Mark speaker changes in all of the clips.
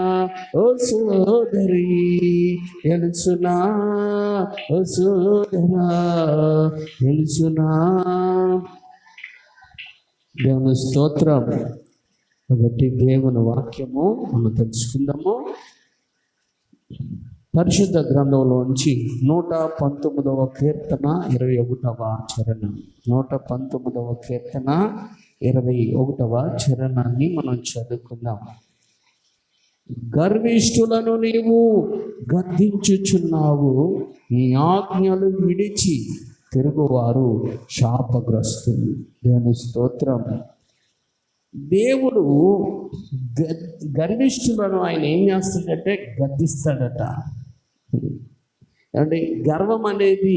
Speaker 1: ఓ సోదరి తెలుసునా, ఓ సోదరా తెలుసునా. దేవుని స్తోత్రం. కాబట్టి దేవుని వాక్యము మనం తెలుసుకుందాము. పరిశుద్ధ గ్రంథంలోంచి 119వ కీర్తన 21వ చరణం. 119వ కీర్తన 21వ చరణాన్ని మనం చదువుకుందాం. గర్విష్ఠులను నీవు గద్దించుచున్నావు, నీ ఆజ్ఞలు విడిచి తిరుగువారు శాపగ్రస్తులు. దేవుని స్తోత్రం. దేవుడు గర్విష్ఠులను ఆయన ఏం చేస్తాడంటే గద్దిస్తాడట. అంటే గర్వం అనేది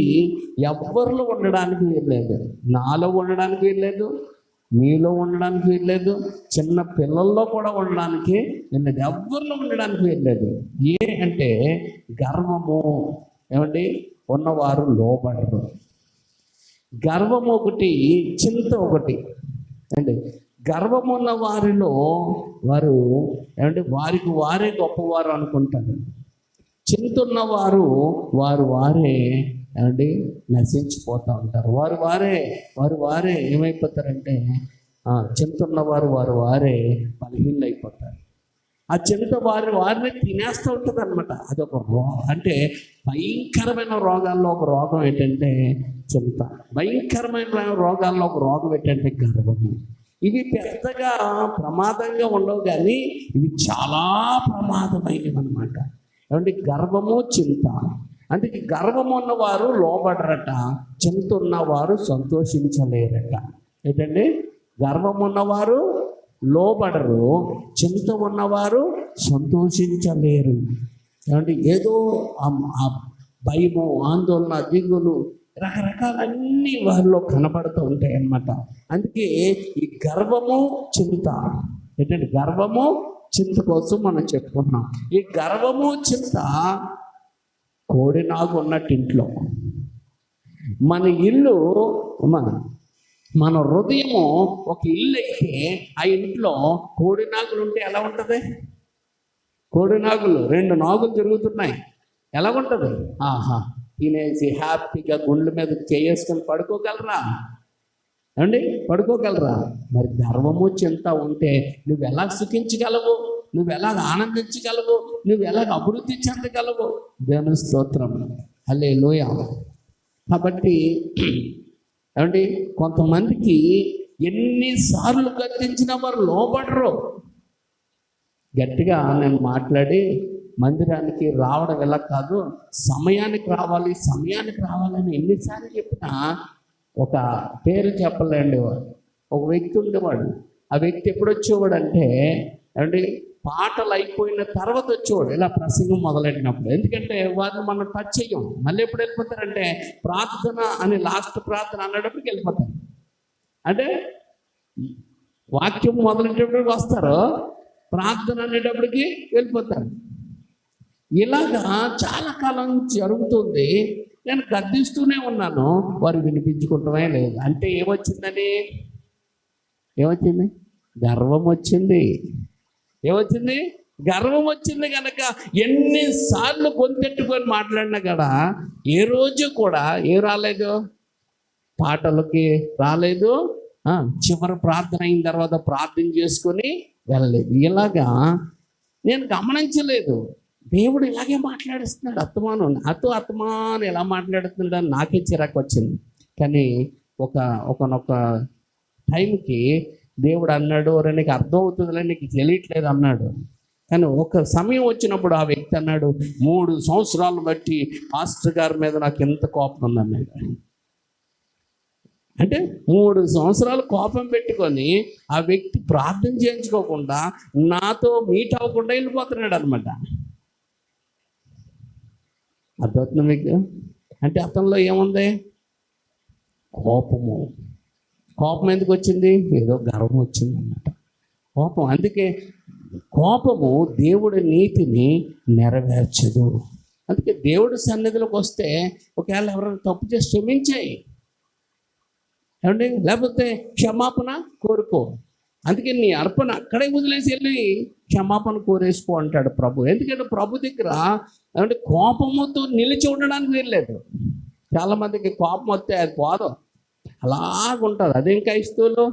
Speaker 1: ఎవరిలో ఉండడానికి వీల్లేదు. నాలో ఉండడానికి వీల్లేదు, మీలో ఉండడానికి వీల్లేదు, చిన్న పిల్లల్లో కూడా ఉండడానికి వీల్లేదు, ఎవరిలో ఉండడానికి వీల్లేదు. అంటే గర్వము ఏమండి ఉన్నవారు లోబడరు. గర్వం ఒకటి, చింత ఒకటి. అంటే గర్వం ఉన్న వారిలో వారు ఏమంటే వారికి వారే గొప్పవారు అనుకుంటారు. చింత ఉన్నవారు వారే ఏమంటే నశించిపోతూ ఉంటారు. వారు వారే ఏమైపోతారంటే చింత ఉన్నవారు వారే బలహీనలు అయిపోతారు. ఆ చింత వారిని తినేస్తూ ఉంటుంది అనమాట. అదొక అంటే భయంకరమైన రోగాల్లో ఒక రోగం ఏంటంటే చింత. భయంకరమైన రోగాల్లో ఒక రోగం ఏంటంటే గర్వము. ఇవి పెద్దగా ప్రమాదంగా ఉండవు, కానీ ఇవి చాలా ప్రమాదమైనవి అన్నమాట. ఏమంటే గర్వము, చింత. అంటే గర్వం ఉన్నవారు లోబడరట, చింత ఉన్నవారు సంతోషించలేరట. ఏంటండి గర్వం ఉన్నవారు లోబడరు, చింత ఉన్నవారు సంతోషించలేరు. ఏమంటే ఏదో భయము, ఆందోళన, దిగులు, రకరకాలన్నీ వారిలో కనబడుతూ ఉంటాయి అన్నమాట. అందుకే ఈ గర్వము, చింత ఏంటంటే గర్వము, చింత కోసం మనం చెప్పుకున్నాం. ఈ గర్వము, చింత కోడినాగు ఉన్నట్టు ఇంట్లో మన ఇల్లు, మన హృదయము ఒక ఇల్లు అయితే ఆ ఇంట్లో కోడినాగులు ఉంటే ఎలా ఉంటుంది? కోడినాగులు 2 నాగులు తిరుగుతున్నాయి, ఎలా ఉంటుంది? ఆహా తినేసి హ్యాపీగా గుండెల మీద చేసుకొని పడుకోగలరా? ఏమండి పడుకోగలరా? మరి గర్వము, చింత ఉంటే నువ్వు ఎలా సుఖించగలవు? నువ్వు ఎలా ఆనందించగలవు? నువ్వు ఎలా అభివృద్ధి చెందగలవు? దేవుని స్తోత్రం, హల్లెలూయా. కాబట్టి ఏమండి కొంతమందికి ఎన్నిసార్లు గద్దించినా వారు లోబడరు. గట్టిగా నేను మాట్లాడి మందిరానికి రావడం ఎలా కాదు, సమయానికి రావాలని ఎన్నిసార్లు చెప్పినా, ఒక పేరు చెప్పలేండి, ఒక వ్యక్తి ఉండేవాడు. ఆ వ్యక్తి ఎప్పుడు వచ్చేవాడు అంటే ఏమండి పాటలు అయిపోయిన తర్వాత వచ్చేవాడు, ఇలా ప్రసంగం మొదలెట్టినప్పుడు. ఎందుకంటే వారిని మనం టచ్ చెయ్యం. మళ్ళీ ఎప్పుడు వెళ్ళిపోతారంటే ప్రార్థన అని లాస్ట్ ప్రార్థన అన్నప్పటికి వెళ్ళిపోతారు. అంటే వాక్యం మొదలెట్టేటప్పటికి వస్తారు, ప్రార్థన అనేటప్పటికి వెళ్ళిపోతారు. ఇలాగా చాలా కాలం జరుగుతుంది. నేను గద్దిస్తూనే ఉన్నాను, వారు వినిపించుకుంటమే లేదు. అంటే ఏమొచ్చింది? గర్వం వచ్చింది. ఏమొచ్చింది? గర్వం వచ్చింది. కనుక ఎన్నిసార్లు గొంతెట్టుకొని మాట్లాడినా కదా ఏ రోజు కూడా రాలేదు, పాటలకి రాలేదు, చివరి ప్రార్థన అయిన తర్వాత ప్రార్థన చేసుకొని వెళ్ళలేదు. ఇలాగా నేను గమనించలేదు. దేవుడు ఇలాగే మాట్లాడిస్తున్నాడు. అత్తమాను ఎలా మాట్లాడుతున్నాడు అని నాకే చిరాకు వచ్చింది. కానీ ఒకనొక టైంకి దేవుడు అన్నాడు, ఒరే నీకు అర్థం అవుతుందిలే, నీకు తెలియట్లేదు అన్నాడు. కానీ ఒక సమయం వచ్చినప్పుడు ఆ వ్యక్తి అన్నాడు, 3 సంవత్సరాలు బట్టి పాస్టర్ గారి మీద నాకు ఎంత కోపం ఉందన్నాడు. అంటే 3 సంవత్సరాలు కోపం పెట్టుకొని ఆ వ్యక్తి ప్రార్థన చేయించుకోకుండా నాతో మీట్ అవ్వకుండా వెళ్ళిపోతున్నాడు అనమాట. అర్థమవుతుంది మీకు? అంటే అతనిలో ఏముంది? కోపం ఎందుకు వచ్చింది? ఏదో గర్వం వచ్చింది అన్నమాట. కోపం. అందుకే కోపము దేవుడి నీతిని నెరవేర్చదు. అందుకే దేవుడి సన్నిధిలోకి వస్తే ఒకవేళ ఎవరైనా తప్పు చేసి క్షమించాయి, ఏమండి, లేకపోతే క్షమాపణ కోరుకో. అందుకే నీ అర్పణ అక్కడే వదిలేసి వెళ్ళి క్షమాపణ కోరేసుకో అంటాడు ప్రభు. ఎందుకంటే ప్రభు దగ్గర అంటే కోపముతో నిలిచి ఉండడానికి వీల్లేదు. చాలామందికి కోపం వస్తే అది పోదు, అలాగుంటుంది. అదేం క్రైస్తవులు,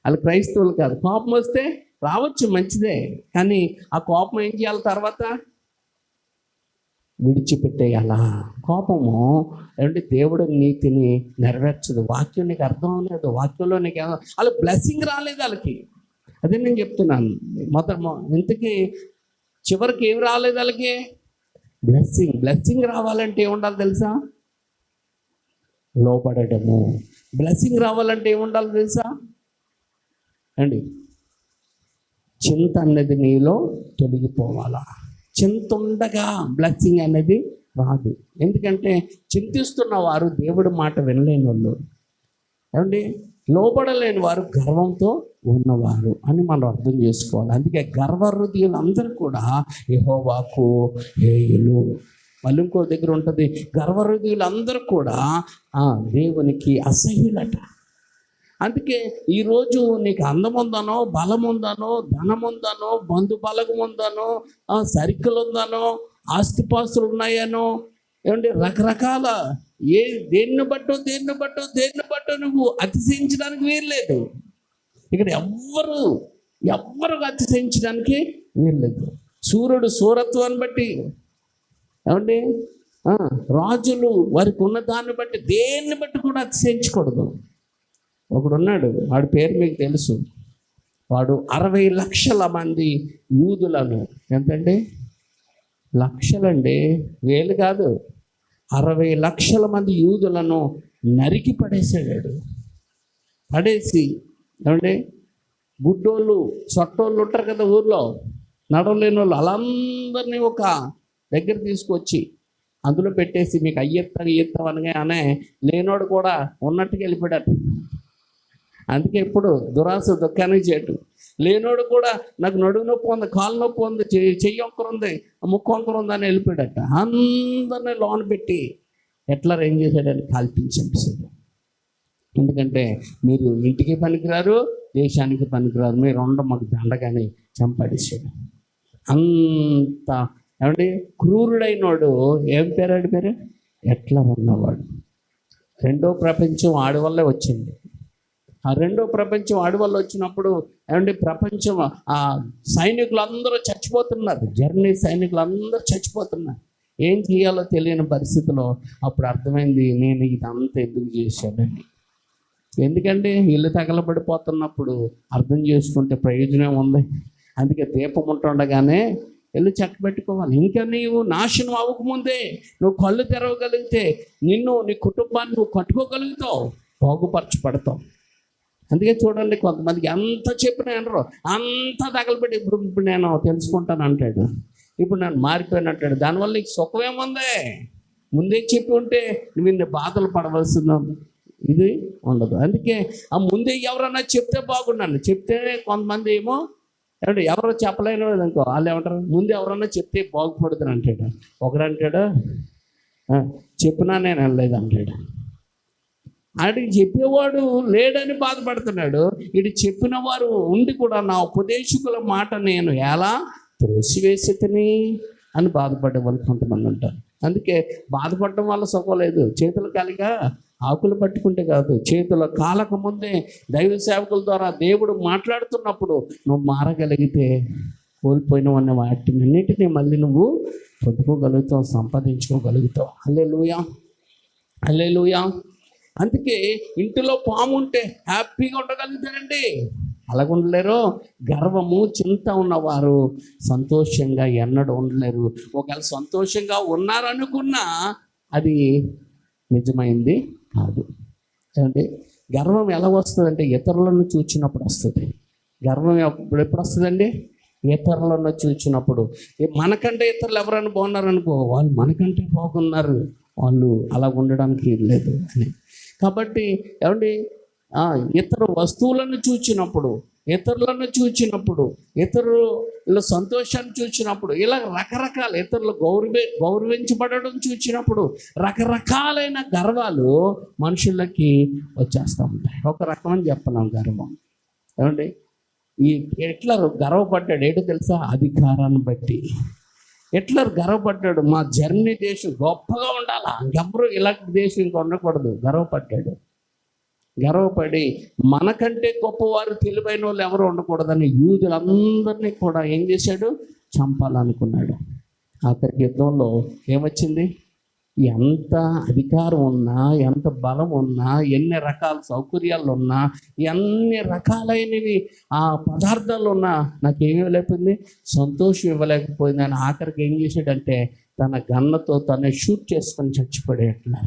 Speaker 1: వాళ్ళు క్రైస్తవులు కాదు. కోపం వస్తే రావచ్చు, మంచిదే, కానీ ఆ కోపం ఏం చేయాలి? తర్వాత విడిచిపెట్టేయాలా. కోపము అంటే దేవుడు నీతిని నెరవేర్చదు. వాక్యం నీకు అర్థం అవ్వలేదు, వాక్యంలో నీకు వాళ్ళ బ్లెస్సింగ్ రాలేదు వాళ్ళకి. అదే నేను చెప్తున్నాను. ఇంతకీ చివరికి ఏం రాలేదు వాళ్ళకి? బ్లెస్సింగ్ రావాలంటే ఏముండాలి తెలుసా? లోపడము. బ్లెస్సింగ్ రావాలంటే ఏముండాలి తెలుసా అండి? చింత అనేది నీలో తొలగిపోవాలా. చింత ఉండగా బ్లెస్సింగ్ అనేది రాదు. ఎందుకంటే చింతిస్తున్న వారు దేవుడి మాట వినలేని వాళ్ళు, ఏమండి, లోబడలేని వారు గర్వంతో ఉన్నవారు అని మనం అర్థం చేసుకోవాలి. అందుకే గర్వహృదయులు అందరూ కూడా యెహోవాకు హేయులు. మళ్ళీ ఇంకో దగ్గర ఉంటుంది, గర్వహృదయులు అందరూ కూడా దేవునికి అసహ్యులట. అందుకే ఈరోజు నీకు అందం ఉందనో, బలం ఉందనో, ధనం ఉందనో, బంధు బలగం ఉందనో, సరుకులు ఉందనో, ఆస్తిపాస్తులు ఉన్నాయనో, ఏమంటే రకరకాల దేన్ని బట్టో నువ్వు అతిశయించడానికి వీల్లేదు. ఇక్కడ ఎవ్వరు అతిశయించడానికి వీల్లేదు. సూర్యుడు సూరత్వాన్ని బట్టి, ఏమండి, రాజులు వారికి ఉన్న దాన్ని బట్టి, దేన్ని బట్టి కూడా అతిశయించకూడదు. ఒకడు ఉన్నాడు, వాడి పేరు మీకు తెలుసు. వాడు 60 లక్షల మంది యూదులను, ఎంతండి? లక్షలండి, వేలు కాదు, 60 లక్షల మంది యూదులను నరికి పడేసాడు. పడేసి, ఏమండి, గుడ్డోళ్ళు సొట్టోళ్ళు ఉంటారు కదా ఊర్లో, నడవలేని వాళ్ళు, వాళ్ళందరినీ ఒక దగ్గర తీసుకొచ్చి అందులో పెట్టేసి మీకు అయ్యెత్తాం అనగానే లేనోడు కూడా ఉన్నట్టుగా వెళ్ళిపోయాడు. అందుకే ఇప్పుడు దురాశ దుఃఖానికి చేయటం. లేనోడు కూడా నాకు నడువు నొప్పి ఉంది, కాలు నొప్పి ఉంది, చెయ్యి ఒక్కరు ఉంది, ముక్కు ఒక్కరు ఉంది అని వెళ్ళిపోయాడట. అందరినీ లోన పెట్టి ఎట్లా ఏం చేశాడని కాల్పించేసాడు. ఎందుకంటే మీరు ఇంటికి పనికిరారు, దేశానికి పనికిరారు, మీరు మాకు దండగానే చంపడేసాడు. అంత ఏమంటే క్రూరుడైనోడు. ఏం పేరాడు పేరు? ఎట్లా ఉన్నవాడు. రెండో ప్రపంచం ఆడవల్లే వచ్చింది. ఆ రెండో ప్రపంచం ఆడవల్ల వచ్చినప్పుడు ఏమంటే ప్రపంచం సైనికులు అందరూ చచ్చిపోతున్నారు. జర్మనీ సైనికులు అందరూ చచ్చిపోతున్నారు. ఏం చేయాలో తెలియని పరిస్థితిలో అప్పుడు అర్థమైంది, నేను ఇదంతా ఎందుకు చేశానని. ఎందుకంటే ఇల్లు తగలబడిపోతున్నప్పుడు అర్థం చేసుకుంటే ప్రయోజనం ఉంది. అందుకే దీపం ఉంటుండగానే ఇల్లు చక్కబెట్టుకోవాలి. ఇంకా నీవు నాశనం అవ్వకముందే నువ్వు కళ్ళు తెరవగలిగితే నిన్ను, నీ కుటుంబాన్ని నువ్వు కట్టుకోగలుగుతావు, బాగుపరచబడతావు. అందుకే చూడండి, కొంతమందికి ఎంత చెప్పినా అనరు, అంతా తగలబెట్టి ఇప్పుడు నేను తెలుసుకుంటాను అంటాడు, ఇప్పుడు నేను మారిపోయాను అంటాడు. దానివల్ల నీకు సుఖమేముంది? ముందే చెప్పి ఉంటే నువ్వు ఇన్ని బాధలు పడవలసిన ఇది ఉండదు. అందుకే ఆ ముందే ఎవరన్నా చెప్తే బాగున్నాను. చెప్తే కొంతమంది ఏమో ఏమంటే ఎవరో చెప్పలేని అనుకో, వాళ్ళు ఏమంటారు, ముందు ఎవరన్నా చెప్తే బాగుపడుతుంది అంటాడు. ఒకడు అంటాడు, చెప్పినా నేను వెళ్ళలేదు అంటాడు. ఆడికి చెప్పేవాడు లేడని బాధపడుతున్నాడు. ఇటు చెప్పిన వారు ఉండి కూడా నా ఉపదేశకుల మాట నేను ఎలా త్రోసివేసితిని అని బాధపడే వాళ్ళు కొంతమంది ఉంటారు. అందుకే బాధపడడం వల్ల సుఖం లేదు. చేతులు కలిగా ఆకులు పట్టుకుంటే కాదు, చేతుల కాలక ముందే దైవ సేవకుల ద్వారా దేవుడు మాట్లాడుతున్నప్పుడు నువ్వు మారగలిగితే కోల్పోయినవన్న వాటినన్నిటినీ మళ్ళీ నువ్వు పొందుకోగలుగుతావు, సంపాదించుకోగలుగుతావు. హల్లెలూయా, హల్లెలూయా. అందుకే ఇంటిలో పాము ఉంటే హ్యాపీగా ఉండగలుగుతారండి, అలాగ ఉండలేరు. గర్వము, చింత ఉన్నవారు సంతోషంగా ఎన్నడూ ఉండలేరు. ఒకవేళ సంతోషంగా ఉన్నారనుకున్నా అది నిజమైంది కాదు. అంటే గర్వం ఎలా వస్తుందంటే ఇతరులను చూచినప్పుడు వస్తుంది. గర్వం ఎప్పుడు వస్తుందండి? ఇతరులను చూచినప్పుడు. మనకంటే ఇతరులు ఎవరైనా బాగున్నారనుకో, వాళ్ళు మనకంటే బాగున్నారు, వాళ్ళు అలా ఉండడానికి లేదు అని. కాబట్టి ఏమండి, ఇతర వస్తువులను చూచినప్పుడు, ఇతరులను చూచినప్పుడు, ఇతరుల సంతోషాన్ని చూచినప్పుడు, ఇలా రకరకాల ఇతరులు గౌరవించబడడం చూచినప్పుడు రకరకాలైన గర్వాలు మనుషులకి వచ్చేస్తూ ఉంటాయి. ఒక రకమని చెప్పలేం గర్వం. ఏమండి, ఈ హిట్లర్ గర్వపడ్డాడు. ఏంటో తెలుసా? అధికారాన్ని బట్టి హిట్లర్ గర్వపడ్డాడు. మా జర్మనీ దేశం గొప్పగా ఉండాలా, ఇంకెవరు ఇలాంటి దేశం ఇంక ఉండకూడదు. గర్వపడి మనకంటే గొప్పవారు తెలివైన వాళ్ళు ఎవరు ఉండకూడదని యూదులందరినీ కూడా ఏం చేశాడు? చంపాలనుకున్నాడు. ఆఖరికి యుద్ధంలో ఏమొచ్చింది? ఎంత అధికారం ఉన్నా, ఎంత బలం ఉన్నా, ఎన్ని రకాల సౌకర్యాలు ఉన్నా, ఎన్ని రకాలైనవి ఆ పదార్థాలు ఉన్నా నాకేమి ఇవ్వలేకపోయింది, సంతోషం ఇవ్వలేకపోయింది అని ఆఖరికి ఏం చేశాడంటే తన గన్నతో తను షూట్ చేసుకొని చచ్చిపోయేట్లా.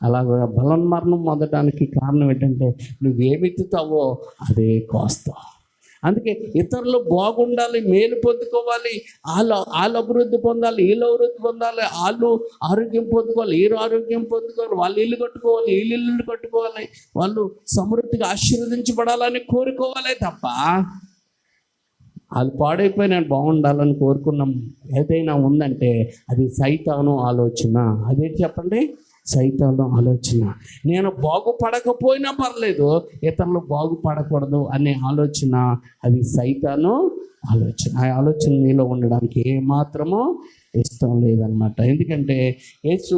Speaker 1: అలాగా బలన్మరణం పొందడానికి కారణం ఏంటంటే నువ్వేమెత్తుతావో అదే కోస్తావు. అందుకే ఇతరులు బాగుండాలి, మేలు పొందుకోవాలి, వాళ్ళు అభివృద్ధి పొందాలి, వీళ్ళు అభివృద్ధి పొందాలి, వాళ్ళు ఆరోగ్యం పొందుకోవాలి, వీళ్ళు ఆరోగ్యం పొందుకోవాలి, వాళ్ళు ఇల్లు కట్టుకోవాలి, వీళ్ళు ఇల్లు కట్టుకోవాలి, వాళ్ళు సమృద్ధిగా ఆశీర్వదించబడాలని కోరుకోవాలి తప్ప వాళ్ళు పాడైపోయి నేను బాగుండాలని కోరుకున్నాం ఏదైనా ఉందంటే అది సైతాను ఆలోచన. అదేంటి చెప్పండి? సైతాను ఆలోచన. నేను బాగుపడకపోయినా పర్లేదు, ఇతరులు బాగుపడకూడదు అనే ఆలోచన, అది సైతాను ఆలోచన. ఆ ఆలోచన నీలో ఉండడానికి ఏమాత్రమో ఇష్టం లేదనమాట. ఎందుకంటే యేసు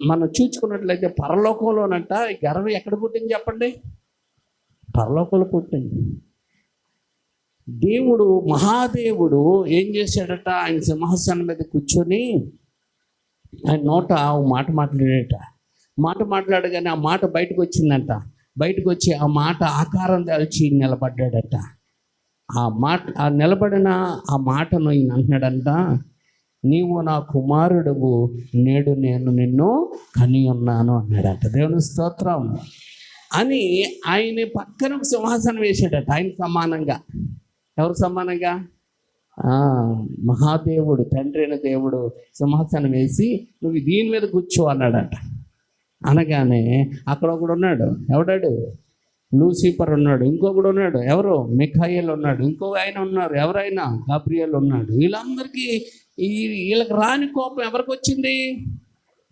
Speaker 1: మనం చూసుకున్నట్లయితే పరలోకంలోనంట ఈ గర్వం ఎక్కడ పుట్టింది చెప్పండి? పరలోకంలో పుట్టింది. దేవుడు, మహాదేవుడు ఏం చేశాడట? ఆయన సింహాసనం మీద కూర్చొని ఆయన నోట మాట మాట్లాడగానే ఆ మాట బయటకు వచ్చిందంట. బయటకు వచ్చి ఆ మాట ఆకారం దాల్చి నిలబడ్డాడట. ఆ నిలబడిన ఆ మాటను ఈయన అంటున్నాడంట, నీవు నా కుమారుడువు, నేడు నేను నిన్ను కని ఉన్నాను అన్నాడట. దేవుని స్తోత్రం. అని ఆయన పక్కన సింహాసనం వేసాడట ఆయన సమానంగా. ఎవరు సమానంగా? మహాదేవుడు, తండ్రి అయిన దేవుడు సింహాసనం వేసి నువ్వు దీని మీద కూర్చో అన్నాడట. అనగానే అక్కడ ఒకడు ఉన్నాడు. ఎవడాడు? లూసిఫర్ ఉన్నాడు. ఇంకొకడు ఉన్నాడు. ఎవరు? మిఖాయేల్ ఉన్నాడు. ఇంకొక ఆయన ఉన్నారు. ఎవరైనా? గాబ్రియల్ ఉన్నాడు. వీళ్ళందరికీ వీళ్ళకి రాని కోపం ఎవరికి వచ్చింది?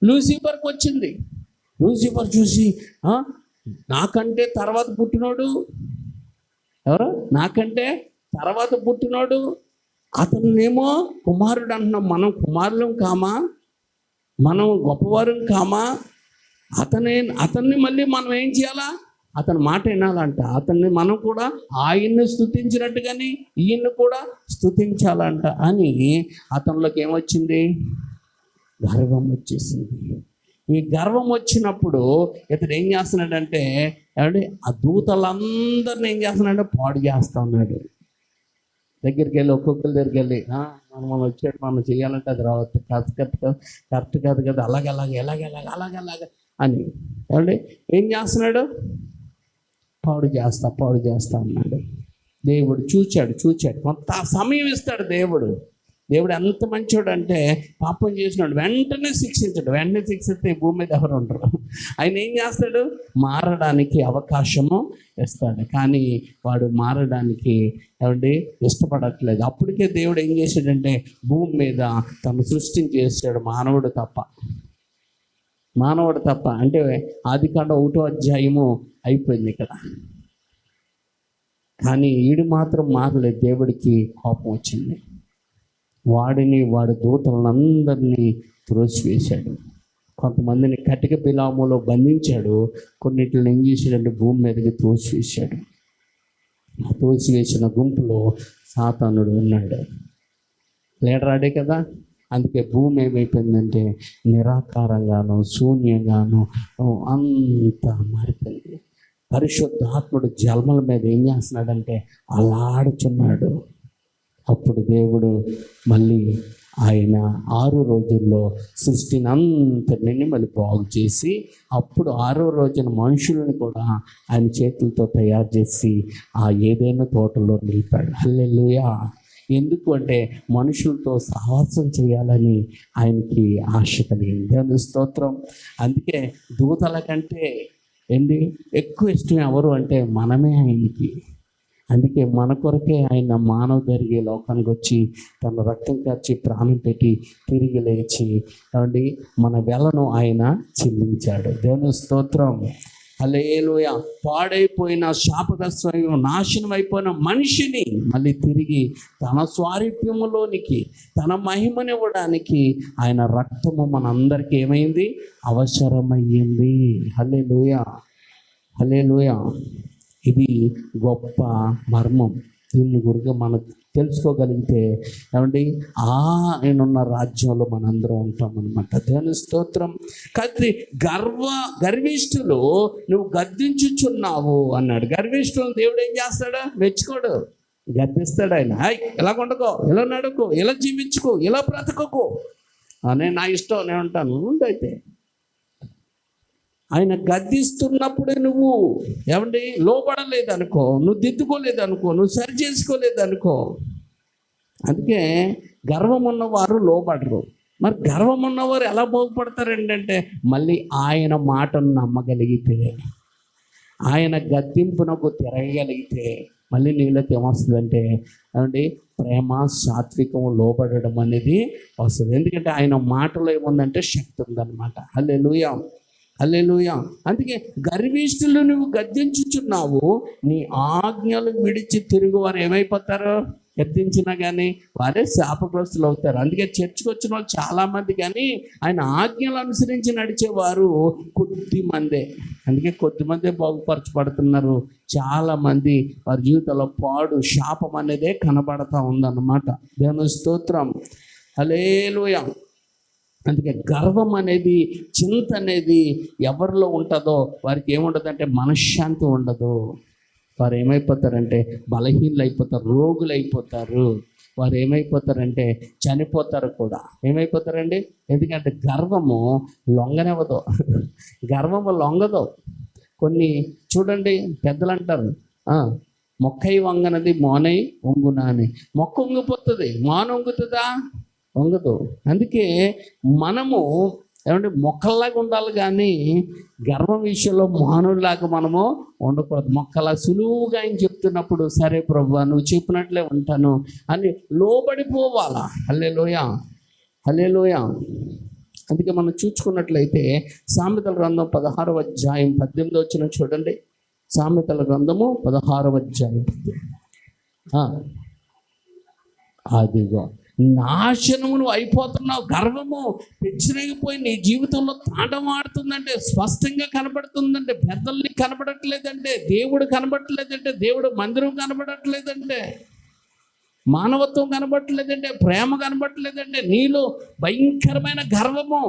Speaker 1: లూసిఫర్కి వచ్చింది. లూసిఫర్ చూసి నాకంటే తర్వాత పుట్టినోడు ఎవరు? నాకంటే తర్వాత పుట్టినోడు అతన్నేమో కుమారుడు అంటున్నాం. మనం కుమారులం కామా? మనం గొప్పవారం కామా? అతన్ని మళ్ళీ మనం ఏం చేయాలా? అతని మాట వినాలంట. అతన్ని మనం కూడా ఆయన్ని స్తుతించినట్టుగాని ఈయన్ని కూడా స్తుతించాలంట అని అతనిలోకి ఏమొచ్చింది? గర్వం వచ్చేసింది. ఈ గర్వం వచ్చినప్పుడు ఇతడు ఏం చేస్తున్నాడంటే ఏమంటే ఆ దూతలందరిని ఏం చేస్తున్నాడంటే పాడు చేస్తా ఉన్నాడు. దగ్గరికి వెళ్ళి ఒక్కొక్కరి దగ్గరికి వెళ్ళి మనం వచ్చాడు, మనం చేయాలంటే అది రావచ్చు, కరెక్ట్ కాదు కదా, అలాగ అని ఏమంటే ఏం చేస్తున్నాడు? పాడు చేస్తా అన్నాడు. దేవుడు చూచాడు. కొంత సమయం ఇస్తాడు దేవుడు. ఎంత మంచోడు అంటే పాపం చేసినాడు వెంటనే శిక్షించాడు. వెంటనే శిక్షిస్తే ఈ భూమి మీద ఎవరు ఉండరు. ఆయన ఏం చేస్తాడు? మారడానికి అవకాశము ఇస్తాడు. కానీ వాడు మారడానికి ఇష్టపడట్లేదు. అప్పటికే దేవుడు ఏం చేశాడంటే భూమి మీద తను సృష్టించేసాడు మానవుడు తప్ప అంటే ఆదికాండం 1వ అధ్యాయము అయిపోయింది ఇక్కడ. కానీ వీడు మాత్రం మారలేదు. దేవుడికి కోపం వచ్చింది. వాడి దూతలందరినీ త్రోసివేశాడు. కొంతమందిని కటిక బిలాములో బంధించాడు. కొన్నిటిని ఏం చేశాడంటే భూమి మీదకి తోసివేశాడు. తోసివేసిన గుంపులో సాతానుడు ఉన్నాడు. లేడరాడే కదా. అందుకే భూమి ఏమైపోయిందంటే నిరాకారంగాను శూన్యంగాను అంతా మారిపోయింది. పరిశుద్ధాత్ముడు జన్మల మీద ఏం చేస్తున్నాడంటే అలాడుచున్నాడు. అప్పుడు దేవుడు మళ్ళీ ఆయన 6 రోజుల్లో సృష్టిని అంతటిని మళ్ళీ బాగు చేసి అప్పుడు 6వ రోజున మనుషులను కూడా ఆయన చేతులతో తయారు చేసి ఆ ఏదైనా తోటలో నిలిపాడు. హల్లెలూయా. ఎందుకు అంటే మనుషులతో సహవాసం చేయాలని ఆయనకి ఆశ కలిగింది. దేవుని స్తోత్రం. అందుకే దూతల కంటే ఎక్కువ ఇష్టం ఎవరు అంటే మనమే ఆయనకి. అందుకే మన కొరకే ఆయన మానవ ధరిగే లోకానికి వచ్చి తన రక్తం కార్చి ప్రాణం పెట్టి తిరిగి లేచి మన వెలను ఆయన చెల్లించాడు. దేవుని స్తోత్రం. హల్లెలూయా. పాడైపోయిన శాపగ్రస్తమైన నాశనం అయిపోయిన మనిషిని మళ్ళీ తిరిగి తన స్వారూప్యములోనికి తన మహిమనివ్వడానికి ఆయన రక్తము మనందరికీ ఏమైంది? అవసరమయ్యింది. హల్లెలూయా, హల్లెలూయా. ఇది గొప్ప మర్మం. దీన్ని గురించి మనం తెలుసుకోగలిగితే ఏమండి ఆయనున్న రాజ్యంలో మనందరం ఉంటాం అనమాట. దేవుని స్తోత్రం. కానీ గర్విష్ఠులు నువ్వు గద్దించుచున్నావు అన్నాడు. గర్విష్ఠులను దేవుడు ఏం చేస్తాడు? మెచ్చుకోడు, గద్దిస్తాడు. ఆయన ఇలా కొండకో, ఇలా నడుకో, ఇలా జీవించుకో, ఇలా బ్రతకకు అని నా ఇష్టం నేను ఉంటాను ఉండైతే. ఆయన గద్దిస్తున్నప్పుడే నువ్వు ఏమండి లోబడలేదనుకో, నువ్వు దిద్దుకోలేదనుకో, నువ్వు సరి చేసుకోలేదనుకో. అందుకే గర్వం ఉన్నవారు లోబడరు. మరి గర్వం ఉన్నవారు ఎలా బాగుపడతారండి అంటే మళ్ళీ ఆయన మాటను నమ్మగలిగితే, ఆయన గద్దింపునకు తిరగగలిగితే మళ్ళీ నీళ్ళకి ఏమొస్తుందంటే ఏమండి ప్రేమ, సాత్వికం, లోబడడం అనేది వస్తుంది. ఎందుకంటే ఆయన మాటలో ఏముందంటే శక్తి ఉందన్నమాట. హల్లెలూయా, హల్లెలూయా. అందుకే గర్విష్ఠులు నువ్వు గద్దించుచున్నావు, నీ ఆజ్ఞలు విడిచి తిరుగు వారు ఏమైపోతారు? గద్దించినా కానీ వారే శాపగ్రస్తులు అవుతారు. అందుకే చర్చకు వచ్చిన వాళ్ళు చాలామంది, కానీ ఆయన ఆజ్ఞలు అనుసరించి నడిచేవారు కొద్ది మందే. అందుకే కొద్దిమందే బాగుపరచబడుతున్నారు. చాలామంది వారి జీవితంలో పాడు, శాపం అనేదే కనబడతా ఉందన్నమాట. దేవుని స్తోత్రం, హల్లెలూయా. అందుకే గర్వం అనేది, చింత అనేది ఎవరిలో ఉంటుందో వారికి ఏముండదంటే మనశ్శాంతి ఉండదు. వారు ఏమైపోతారంటే బలహీనలు అయిపోతారు, రోగులు అయిపోతారు. వారు ఏమైపోతారంటే చనిపోతారు కూడా. ఏమైపోతారండి? ఎందుకంటే గర్వము లొంగనివ్వదు, గర్వము లొంగదు. కొన్ని చూడండి, పెద్దలు అంటారు మొక్కై వంగనది మోనై వంగునా అని. మొక్క వంగిపోతుంది, మోన వంగుతుందా? వంగదు. అందుకే మనము ఏమంటే మొక్కల్లాగా ఉండాలి, కానీ గర్వం విషయంలో మానవులాగా మనము ఉండకూడదు. మొక్కలా సులువుగా ఆయన చెప్తున్నప్పుడు సరే ప్రభువా నువ్వు చెప్పినట్లే ఉంటాను అని లోబడిపోవాలా. హల్లెలూయా, హల్లెలూయా. అందుకే మనం చూసుకున్నట్లయితే సామెతల గ్రంథం 16వ అధ్యాయం 18 వచ్చిన చూడండి. సామెతల గ్రంథము 16వ అధ్యాయం. అదిగో నాశనము నువ్వు అయిపోతున్నావు. గర్వము పెచ్చిరిగిపోయి నీ జీవితంలో తాండవాడుతుందంటే, స్పష్టంగా కనబడుతుందంటే, పెద్దల్ని కనబడట్లేదంటే, దేవుడు కనబడట్లేదంటే, దేవుడు మందిరం కనబడట్లేదంటే, మానవత్వం కనబడట్లేదంటే, ప్రేమ కనబడట్లేదంటే, నీలో భయంకరమైన గర్వము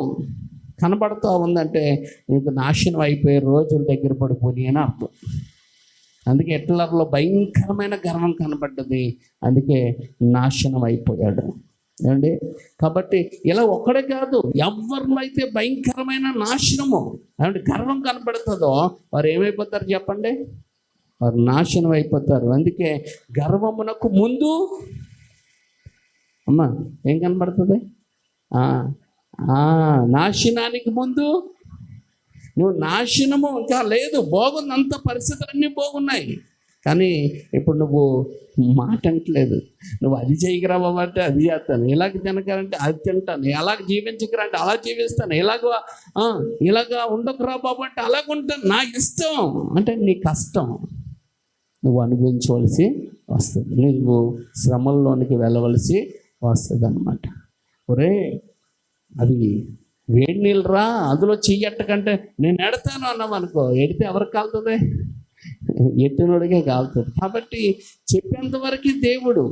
Speaker 1: కనబడుతూ ఉందంటే నీకు నాశనం అయిపోయే రోజులు దగ్గర పడిపోయి అని అర్థం. అందుకే హిట్లర్లో భయంకరమైన గర్వం కనబడ్డది. అందుకే నాశనం అయిపోయాడు. ఏమండి? కాబట్టి ఇలా ఒక్కడే కాదు, ఎవరిలో అయితే భయంకరమైన నాశనము ఏమంటే గర్వం కనబడుతుందో వారు ఏమైపోతారు చెప్పండి? వారు నాశనం అయిపోతారు. అందుకే గర్వమునకు ముందు అమ్మా ఏం కనబడుతుంది? నాశనానికి ముందు నువ్వు నాశనము ఇంకా లేదు, బాగుంది, అంత పరిస్థితులన్నీ బాగున్నాయి, కానీ ఇప్పుడు నువ్వు మాట అంటలేదు. నువ్వు అది చేయగరావు అంటే అది చేస్తాను, ఇలాగ తినకాలంటే అది తింటాను, ఎలాగ జీవించకరా అంటే అలా జీవిస్తాను, ఇలాగా ఉండకురా బాబు అంటే అలాగ ఉంటాను, నా ఇష్టం అంటే నీ కష్టం నువ్వు అనుభవించవలసి వస్తుంది, నువ్వు శ్రమల్లోనికి వెళ్ళవలసి వస్తుంది అన్నమాట. ఒరే అది వేడి నీళ్ళు రా, అందులో చెయ్యట్టకంటే నేను ఎడతాను అన్నావు అనుకో, ఎడితే ఎవరికి కాలుతుంది? ఎట్టినోడికే కాలుతుంది. కాబట్టి చెప్పేంతవరకు దేవుడు,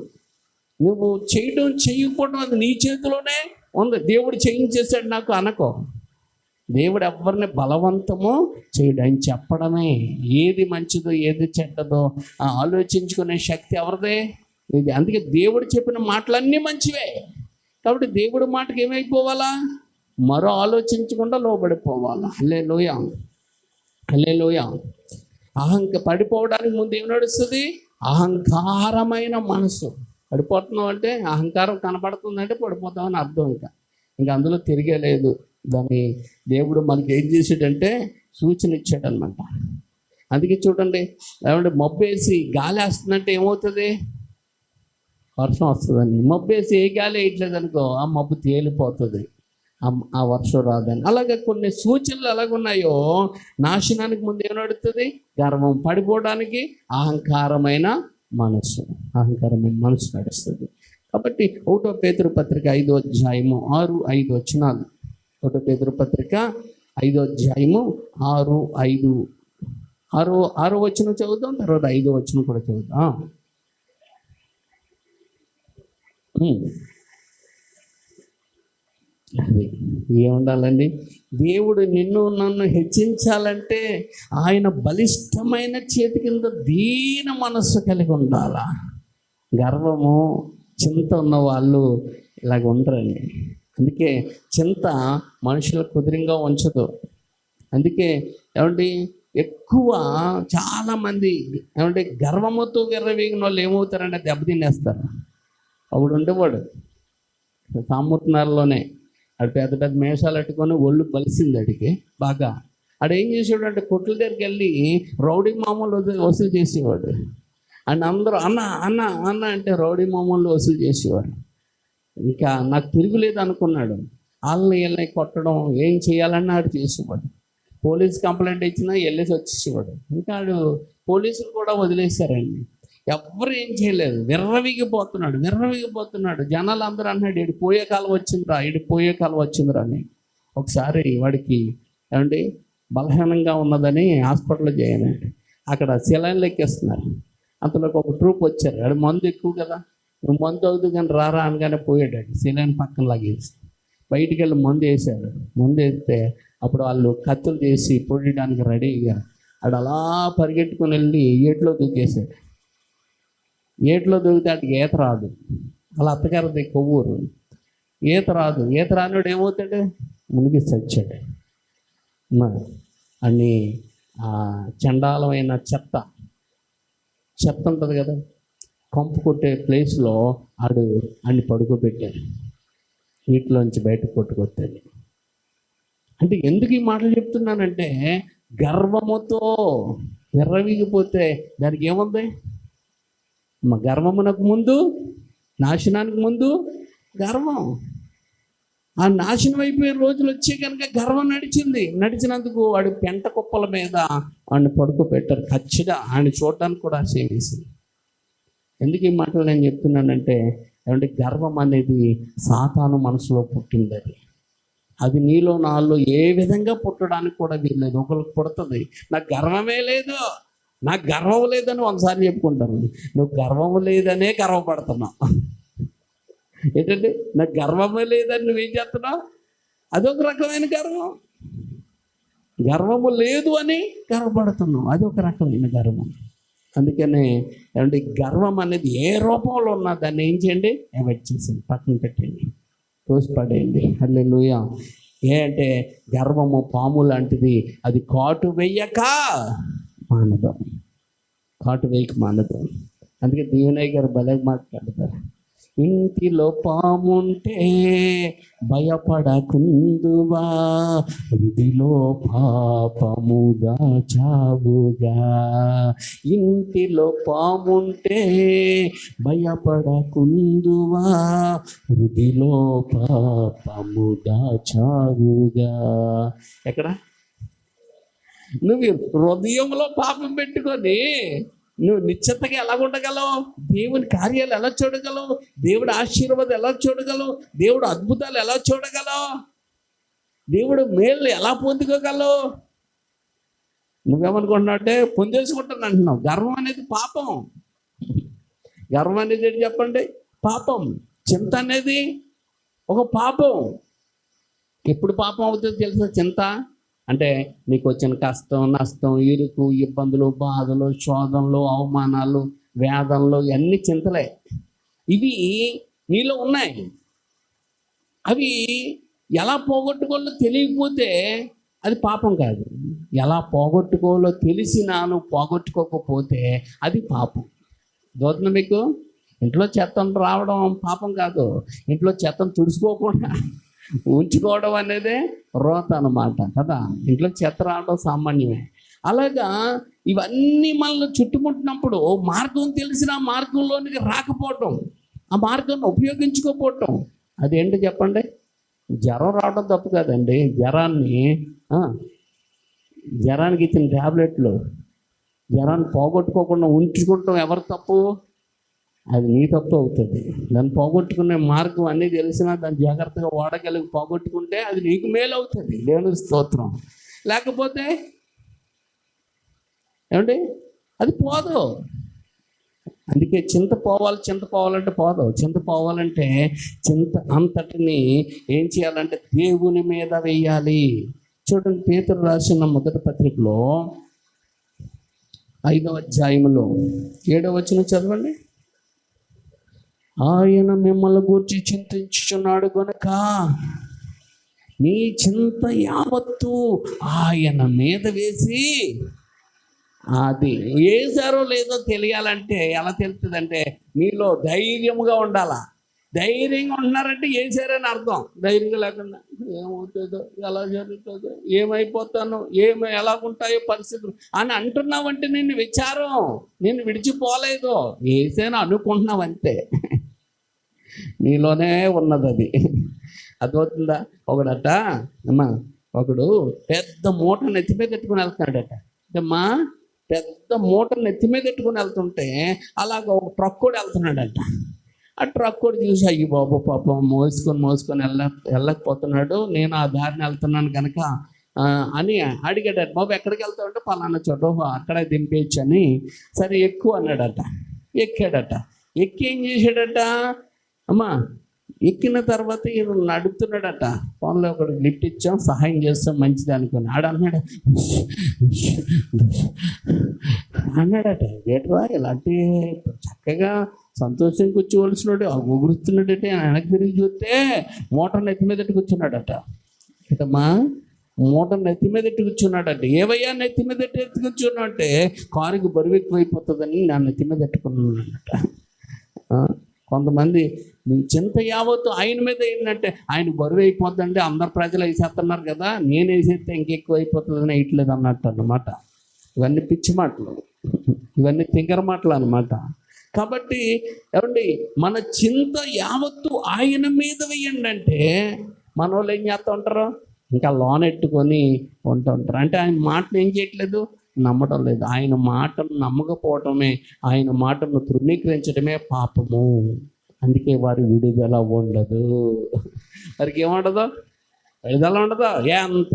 Speaker 1: నువ్వు చేయడం చేయకపోవడం అది నీ చేతిలోనే ఉంది. దేవుడు చేయించేసాడు నాకు అనుకో. దేవుడు ఎవరిని బలవంతమో చేయడు, ఆయన చెప్పడమే. ఏది మంచిదో ఏది చెడ్డదో ఆలోచించుకునే శక్తి ఎవరిదే? ఇది. అందుకే దేవుడు చెప్పిన మాటలన్నీ మంచివే. కాబట్టి దేవుడి మాటకి ఏమైపోవాలా? మరో ఆలోచించకుండా లోబడిపోవాలి. హల్లెలూయా, హల్లెలూయా. పడిపోవడానికి ముందు ఏం నడుస్తుంది? అహంకారమైన మనసు. పడిపోతున్నావు అంటే అహంకారం కనపడుతుందంటే పడిపోతామని అర్థం. ఇంకా అందులో తిరిగేలేదు. దాన్ని దేవుడు మనకి ఏం చేసాడంటే సూచన ఇచ్చాడనమాట. అందుకే చూడండి, ఏమంటే మబ్బేసి గాలి వేస్తుందంటే ఏమవుతుంది? వర్షం వస్తుందని. మబ్బేసి ఏ గాలి వేయట్లేదు అనుకో, ఆ మబ్బు తేలిపోతుంది. ఆ వర్షం రాదని. అలాగే కొన్ని సూచనలు ఎలాగున్నాయో, నాశనానికి ముందు ఏం నడుస్తుంది? గర్వం. పడిపోవడానికి అహంకారమైన మనసు నడుస్తుంది. కాబట్టి 1 పేతురు పత్రిక 5వ అధ్యాయము 6-5 వచనాలు. 1 పేతురు పత్రిక 5వ అధ్యాయము 6 వచనం చదువుతాం, తర్వాత 5వ వచనం కూడా చదువుతాం. అది ఏముండాలండి? దేవుడు నిన్ను నన్ను హెచ్చించాలంటే ఆయన బలిష్టమైన చేతి కింద దీన మనస్సు కలిగి ఉండాలా. గర్వము, చింత ఉన్న వాళ్ళు ఇలాగ ఉండరండి. అందుకే చింత మనుషుల కుదిరంగా ఉంచదు. అందుకే ఏమంటే ఎక్కువ చాలామంది ఏమంటే గర్వముతో విర్రవీగిన వాళ్ళు ఏమవుతారంటే దెబ్బతినేస్తారు. అప్పుడు ఉండేవాడు సామూర్తినారులోనే ఆడు పెద్ద పెద్ద మేషాలు అట్టుకొని ఒళ్ళు బలిసింది అడిగి బాగా. ఆడు ఏం చేసేవాడు అంటే కొట్ల దగ్గరికి వెళ్ళి రౌడీ మామూలు వసూలు చేసేవాడు. అండ్ అందరూ అన్న అన్న అన్న అంటే రౌడీ మామూలు వసూలు చేసేవాడు. ఇంకా నాకు తిరుగులేదు అనుకున్నాడు. వీళ్ళని కొట్టడం ఏం చేయాలన్నా ఆడు చేసేవాడు. పోలీస్ కంప్లైంట్ ఇచ్చినా వెళ్ళేసి వచ్చేసేవాడు. ఇంకా ఆడు పోలీసులు కూడా వదిలేశారండి. ఎవ్వరు ఏం చేయలేదు. విర్రవిగిపోతున్నాడు. జనాలు అందరూ అన్నాడు ఈడు పోయే కాలం వచ్చిందిరా అని. ఒకసారి వాడికి ఏమండి బలహీనంగా ఉన్నదని హాస్పిటల్లో చేయనండి. అక్కడ సెలైన్లు ఎక్కేస్తున్నారు. అంతలోకి ఒక ట్రూప్ వచ్చారు. ఆడు మందు ఎక్కువ కదా, నువ్వు మందు అవుతుంది కానీ రారా అనగానే పోయాడు. సెలైన్ పక్కన లాగేసి బయటికి వెళ్ళి మందు వేసాడు. మందు వేస్తే అప్పుడు వాళ్ళు కత్తులు చేసి పొడియడానికి రెడీ అయ్యారు. ఆడు అలా పరిగెట్టుకుని వెళ్ళి ఏట్లో దూకేశాడు. ఏట్లో దూకితే అటుకి ఈత రాదు. అలా అత్తగారిది కొవ్వూరు. ఈత రానుడు ఏమవుతాడు? మునిగి చచ్చాడు. అన్ని చండాలమైన చెత్త ఉంటుంది కదా, కంపు కొట్టే ప్లేస్లో అన్ని పడుకోబెట్టారు. వీటిలోంచి బయటకు కొట్టుకొస్తాడు. అంటే ఎందుకు ఈ మాటలు చెప్తున్నానంటే, గర్వముతో విర్రవీగిపోతే దానికి ఏముంది? గర్వమునకు ముందు, నాశనానికి ముందు గర్వం. ఆ నాశనం అయిపోయే రోజులు వచ్చే కనుక గర్వం నడిచినందుకు వాడు పెంట కుప్పల మీద వాడిని పడుకోబెట్టారు. ఖచ్చితంగా ఆయన చూడడానికి కూడా ఆశేసింది. ఎందుకు ఈ మాటలు నేను చెప్తున్నానంటే, ఏమంటే గర్వం అనేది సాతాను మనసులో పుట్టింది. అది నీలో నాలో ఏ విధంగా పుట్టడానికి కూడా వీల్లేదు. ఒకరికి పుడుతుంది, నాకు గర్వమే లేదు, నాకు గర్వం లేదని ఒకసారి చెప్పుకుంటారు. నువ్వు గర్వం లేదనే గర్వపడుతున్నావు. ఏంటంటే నాకు గర్వమే లేదని నువ్వేం చేస్తున్నావు? అదొక రకమైన గర్వము లేదు అని గర్వపడుతున్నావు. అదొక రకమైన గర్వం. అందుకనే ఏమంటే గర్వం అనేది ఏ రూపంలో ఉన్నా దాన్ని ఏం చేయండి? అవాయిడ్ చేసేయండి, పక్కన పెట్టండి, తోసిపడేయండి. హల్లెలూయా. అంటే గర్వము పాము లాంటిది. అది కాటు వేయక మానదు. అందుకే దీవెనయ్య గారు భలే మాట్లాడతారు. ఇంటిలో పాముంటే భయపడకుందువా, ఇంటిలో పాపము దాచావుగా. ఇంటిలో పాముంటే భయపడకుందువా, హృదిలో పాపము దాచావుగా. ఎక్కడ? నువ్వు హృదయంలో పాపం పెట్టుకొని నువ్వు నిశ్చితగా ఎలా ఉండగలవు? దేవుని కార్యాలు ఎలా చూడగలవు? దేవుడు ఆశీర్వాదం ఎలా చూడగలవు? దేవుడు అద్భుతాలు ఎలా చూడగలవు? దేవుడు మేలు ఎలా పొందుకోగలవు? నువ్వేమనుకుంటున్నావు అంటే పొందేసుకుంటాను అంటున్నావు. గర్వం అనేది పాపం. గర్వం అనేది ఏంటి చెప్పండి? పాపం. చింత అనేది ఒక పాపం. ఎప్పుడు పాపం అవుతుందో తెలుసా? చింత అంటే నీకు వచ్చిన కష్టం, నష్టం, ఇరుకు, ఇబ్బందులు, బాధలు, శోధనలు, అవమానాలు, వేదనలు ఇవన్నీ చింతలే. ఇవి నీలో ఉన్నాయి. అవి ఎలా పోగొట్టుకోవాలో తెలియకపోతే అది పాపం కాదు. ఎలా పోగొట్టుకోవాలో తెలిసినా నువ్వు పోగొట్టుకోకపోతే అది పాపం. దోతున్నా మీకు? ఇంట్లో చెత్తను రావడం పాపం కాదు. ఇంట్లో చెత్తను తుడుచుకోకుండా ఉంచుకోవడం అనేదే రోత అన్నమాట కదా. ఇంట్లో చెత్త రావడం సామాన్యమే. అలాగా ఇవన్నీ మనల్ని చుట్టుముట్టినప్పుడు మార్గం తెలిసిన మార్గంలోనికి రాకపోవటం, ఆ మార్గాన్ని ఉపయోగించుకోకపోవటం, అదేంటో చెప్పండి? జ్వరం రావడం తప్పు కాదండి. జ్వరానికి ఇచ్చిన ట్యాబ్లెట్లు జ్వరాన్ని పోగొట్టుకోకుండా ఉంచుకుంటాం ఎవరు తప్పు? అది నీ తప్పు అవుతుంది. దాన్ని పోగొట్టుకునే మార్గం అన్నీ తెలిసినా దాన్ని జాగ్రత్తగా వాడగలిగి పోగొట్టుకుంటే అది నీకు మేలు అవుతుంది. దేవుని స్తోత్రం. లేకపోతే ఏమండి అది పోదు. అందుకే చింత పోవాలంటే పోదు. చింత పోవాలంటే చింత అంతటిని ఏం చేయాలంటే దేవుని మీద వేయాలి. చూడండి, పేతురు రాసిన మొదటి పత్రికలో 5వ అధ్యాయంలో 7వ వచనం చదవండి. ఆయన మిమ్మల్ని గూర్చి చింతించుచున్నాడు గనుక మీ చింత యావత్తు ఆయన మీద వేసి, అది వేసారో లేదో తెలియాలంటే ఎలా తెలుస్తుందంటే మీలో ధైర్యముగా ఉండాలా. ధైర్యంగా ఉంటున్నారంటే వేసారని అర్థం. ధైర్యంగా లేకుండా ఏమవుతుందో, ఎలా జరుగుతుందో, ఏమైపోతానో, ఎలాగుంటాయో పరిస్థితులు అని అంటున్నావంటే నిన్ను విచారం, నిన్ను విడిచిపోలేదు. వేసాను అనుకుంటున్నావు అంతే. నీలోనే ఉన్నది అది. అర్థమవుతుందా? ఒకడు పెద్ద మూట నెత్తి మీద పెట్టుకుని వెళ్తున్నాడట. అమ్మా పెద్ద మూటను నెత్తి మీద పెట్టుకుని వెళ్తుంటే అలాగ ఒక ట్రక్ కూడా వెళ్తున్నాడట. ఆ ట్రక్ కూడా చూసి అయ్యి బాబు పాపం మోసుకొని వెళ్ళకపోతున్నాడు, నేను ఆ దారిని వెళ్తున్నాను కనుక అని అడిగాడట. బాబు ఎక్కడికి వెళ్తావంటే పలానా చోట, అక్కడే దింపేయచ్చు అని. సరే ఎక్కువ అన్నాడట. ఎక్కాడట. ఎక్కి ఏం చేశాడట, అమ్మా ఎక్కిన తర్వాత ఈయన నడుపుతున్నాడట. ఫోన్లో ఒకటి లిఫ్ట్ ఇచ్చాం, సహాయం చేస్తాం మంచిది అనుకుని అన్నాడట. ఏట్రా ఇలాంటి చక్కగా సంతోషం కూర్చోవలసినాడు గుగురుస్తున్నాడట. వెనక్కి తిరిగి చూస్తే మోటార్ నెత్తి మీద కూర్చున్నాడట. ఏటమ్మా మోటార్ నెత్తి మీద కూర్చున్నాడట. ఏవయ్యా నెత్తి మీద కూర్చున్నా అంటే కారుకి బరువు ఎక్కువైపోతుందని నా నెత్తి మీద పెట్టుకున్నాడట. కొంతమంది చింత యావత్తు ఆయన మీద ఏంటంటే ఆయన బరువు అయిపోతుందంటే అందరు ప్రజలు వేసేస్తున్నారు కదా, నేను వేసేస్తే ఇంకెక్కువ అయిపోతుందని వేయట్లేదు అన్నట్టు అన్నమాట. ఇవన్నీ పిచ్చి మాటలు, ఇవన్నీ తింగర మాటలు అన్నమాట. కాబట్టి ఏమండి మన చింత యావత్తు ఆయన మీద వేయండి అంటే మన వాళ్ళు ఏం చేస్తూ ఉంటారు, ఇంకా లోన్ ఎట్టుకొని ఉంటూ ఉంటారు. అంటే ఆయన మాటను ఏం చేయట్లేదు, నమ్మటం లేదు. ఆయన మాటను నమ్మకపోవటమే, ఆయన మాటను తృణీకరించడమే పాపము. అందుకే వారి విడుదల ఉండదు. వారికి ఏముండదు, విడుదల ఉండదు. ఎంత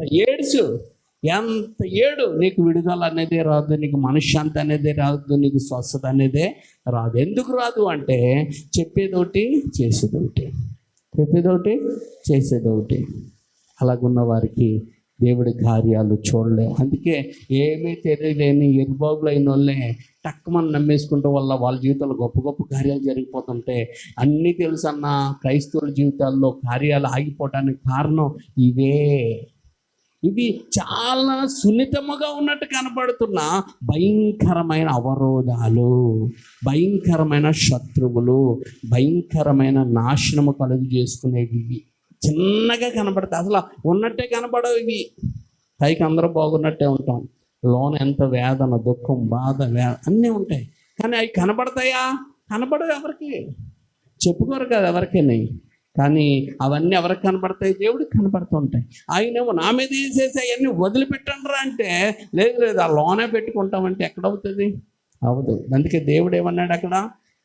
Speaker 1: ఏడు నీకు విడుదల అనేది రాదు, నీకు మనశ్శాంతి అనేది రాదు, నీకు స్వస్థత అనేదే రాదు. ఎందుకు రాదు అంటే చెప్పేదోటి చేసేదోటి. అలాగున్న వారికి దేవుడి కార్యాలు చూడలేము. అందుకే ఏమీ తెలియలేని ఎరుబాబులు అయిన వాళ్ళే టక్కుమని నమ్మేసుకుంటూ వాళ్ళ జీవితంలో గొప్ప గొప్ప కార్యాలు జరిగిపోతుంటే అన్నీ తెలుసన్న క్రైస్తవుల జీవితాల్లో కార్యాలు ఆగిపోవటానికి కారణం ఇవి చాలా సున్నితముగా ఉన్నట్టు కనపడుతున్న భయంకరమైన అవరోధాలు, భయంకరమైన శత్రువులు, భయంకరమైన నాశనము కలుగు చేసుకునేవి. చిన్నగా కనపడతాయి, అసలు ఉన్నట్టే కనపడవు ఇవి. పైకి అందరూ బాగున్నట్టే ఉంటాం, లోన ఎంత వేదన, దుఃఖం, బాధ, అన్నీ ఉంటాయి. కానీ అవి కనపడతాయా? కనపడవు. ఎవరికి చెప్పుకోరు కదా ఎవరికైనా. కానీ అవన్నీ ఎవరికి కనపడతాయి? దేవుడికి కనపడుతుంటాయి. ఆయనేమో నా మీద వేసేసి అవన్నీ వదిలిపెట్టండిరా అంటే లేదు ఆ లోనే పెట్టుకుంటామంటే ఎక్కడవుతుంది? అవదు. అందుకే దేవుడు ఏమన్నాడు అక్కడ,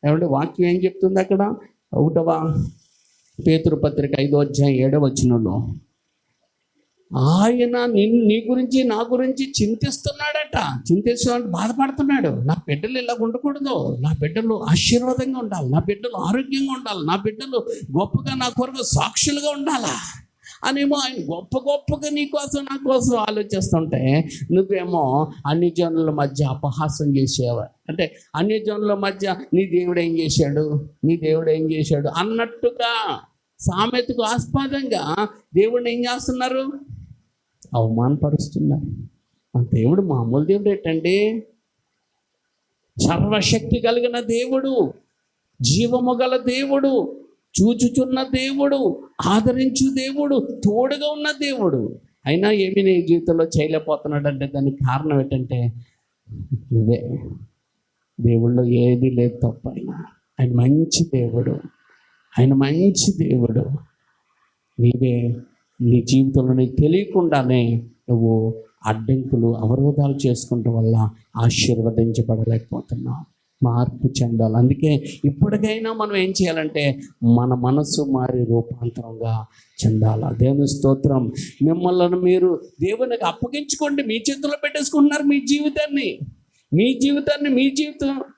Speaker 1: ఏమంటే వాక్యం ఏం చెప్తుంది అక్కడ? 1వ పేతురు పత్రిక 5వ అధ్యాయం 7వ వచనంలో ఆయన నీ గురించి నా గురించి చింతిస్తున్నాడట. బాధపడుతున్నాడు. నా బిడ్డలు ఇలా ఉండకూడదు, నా బిడ్డలు ఆశీర్వాదంగా ఉండాలి, నా బిడ్డలు ఆరోగ్యంగా ఉండాలి, నా బిడ్డలు గొప్పగా నా కొరకు సాక్షులుగా ఉండాలా అనేమో ఆయన గొప్పగా నీ కోసం నా కోసం ఆలోచిస్తుంటే నువ్వేమో అన్ని జనుల మధ్య అపహాసం చేసేవా. అంటే అన్ని జనుల మధ్య నీ దేవుడు ఏం చేశాడు అన్నట్టుగా సామెతకు ఆస్పదంగా దేవుడిని ఏం చేస్తున్నారు? అవమానపరుస్తున్నారు. మన దేవుడు మామూలు దేవుడు ఏంటండి? సర్వశక్తి కలిగిన దేవుడు, జీవము గల దేవుడు, చూచుచున్న దేవుడు, ఆదరించు దేవుడు, తోడుగా ఉన్న దేవుడు. అయినా ఏమి నీ జీవితంలో చేయలేకపోతున్నాడు అంటే దానికి కారణం ఏంటంటే నువ్వే. దేవుళ్ళు ఏది లేదు తప్ప. ఆయన మంచి దేవుడు. నీవే నీ జీవితంలో నీకు తెలియకుండానే నువ్వు అడ్డంకులు అవరోధాలు చేసుకుంటం వల్ల ఆశీర్వదించబడలేకపోతున్నావు. మార్పు చెందాలి. అందుకే ఇప్పటికైనా మనం ఏం చేయాలంటే మన మనస్సు మారి రూపాంతరంగా చెందాలి. దేవుని స్తోత్రం. మిమ్మల్ని మీరు దేవునికి అప్పగించుకోండి. మీ చేతుల్లో పెట్టేసుకుంటున్నారు మీ జీవితం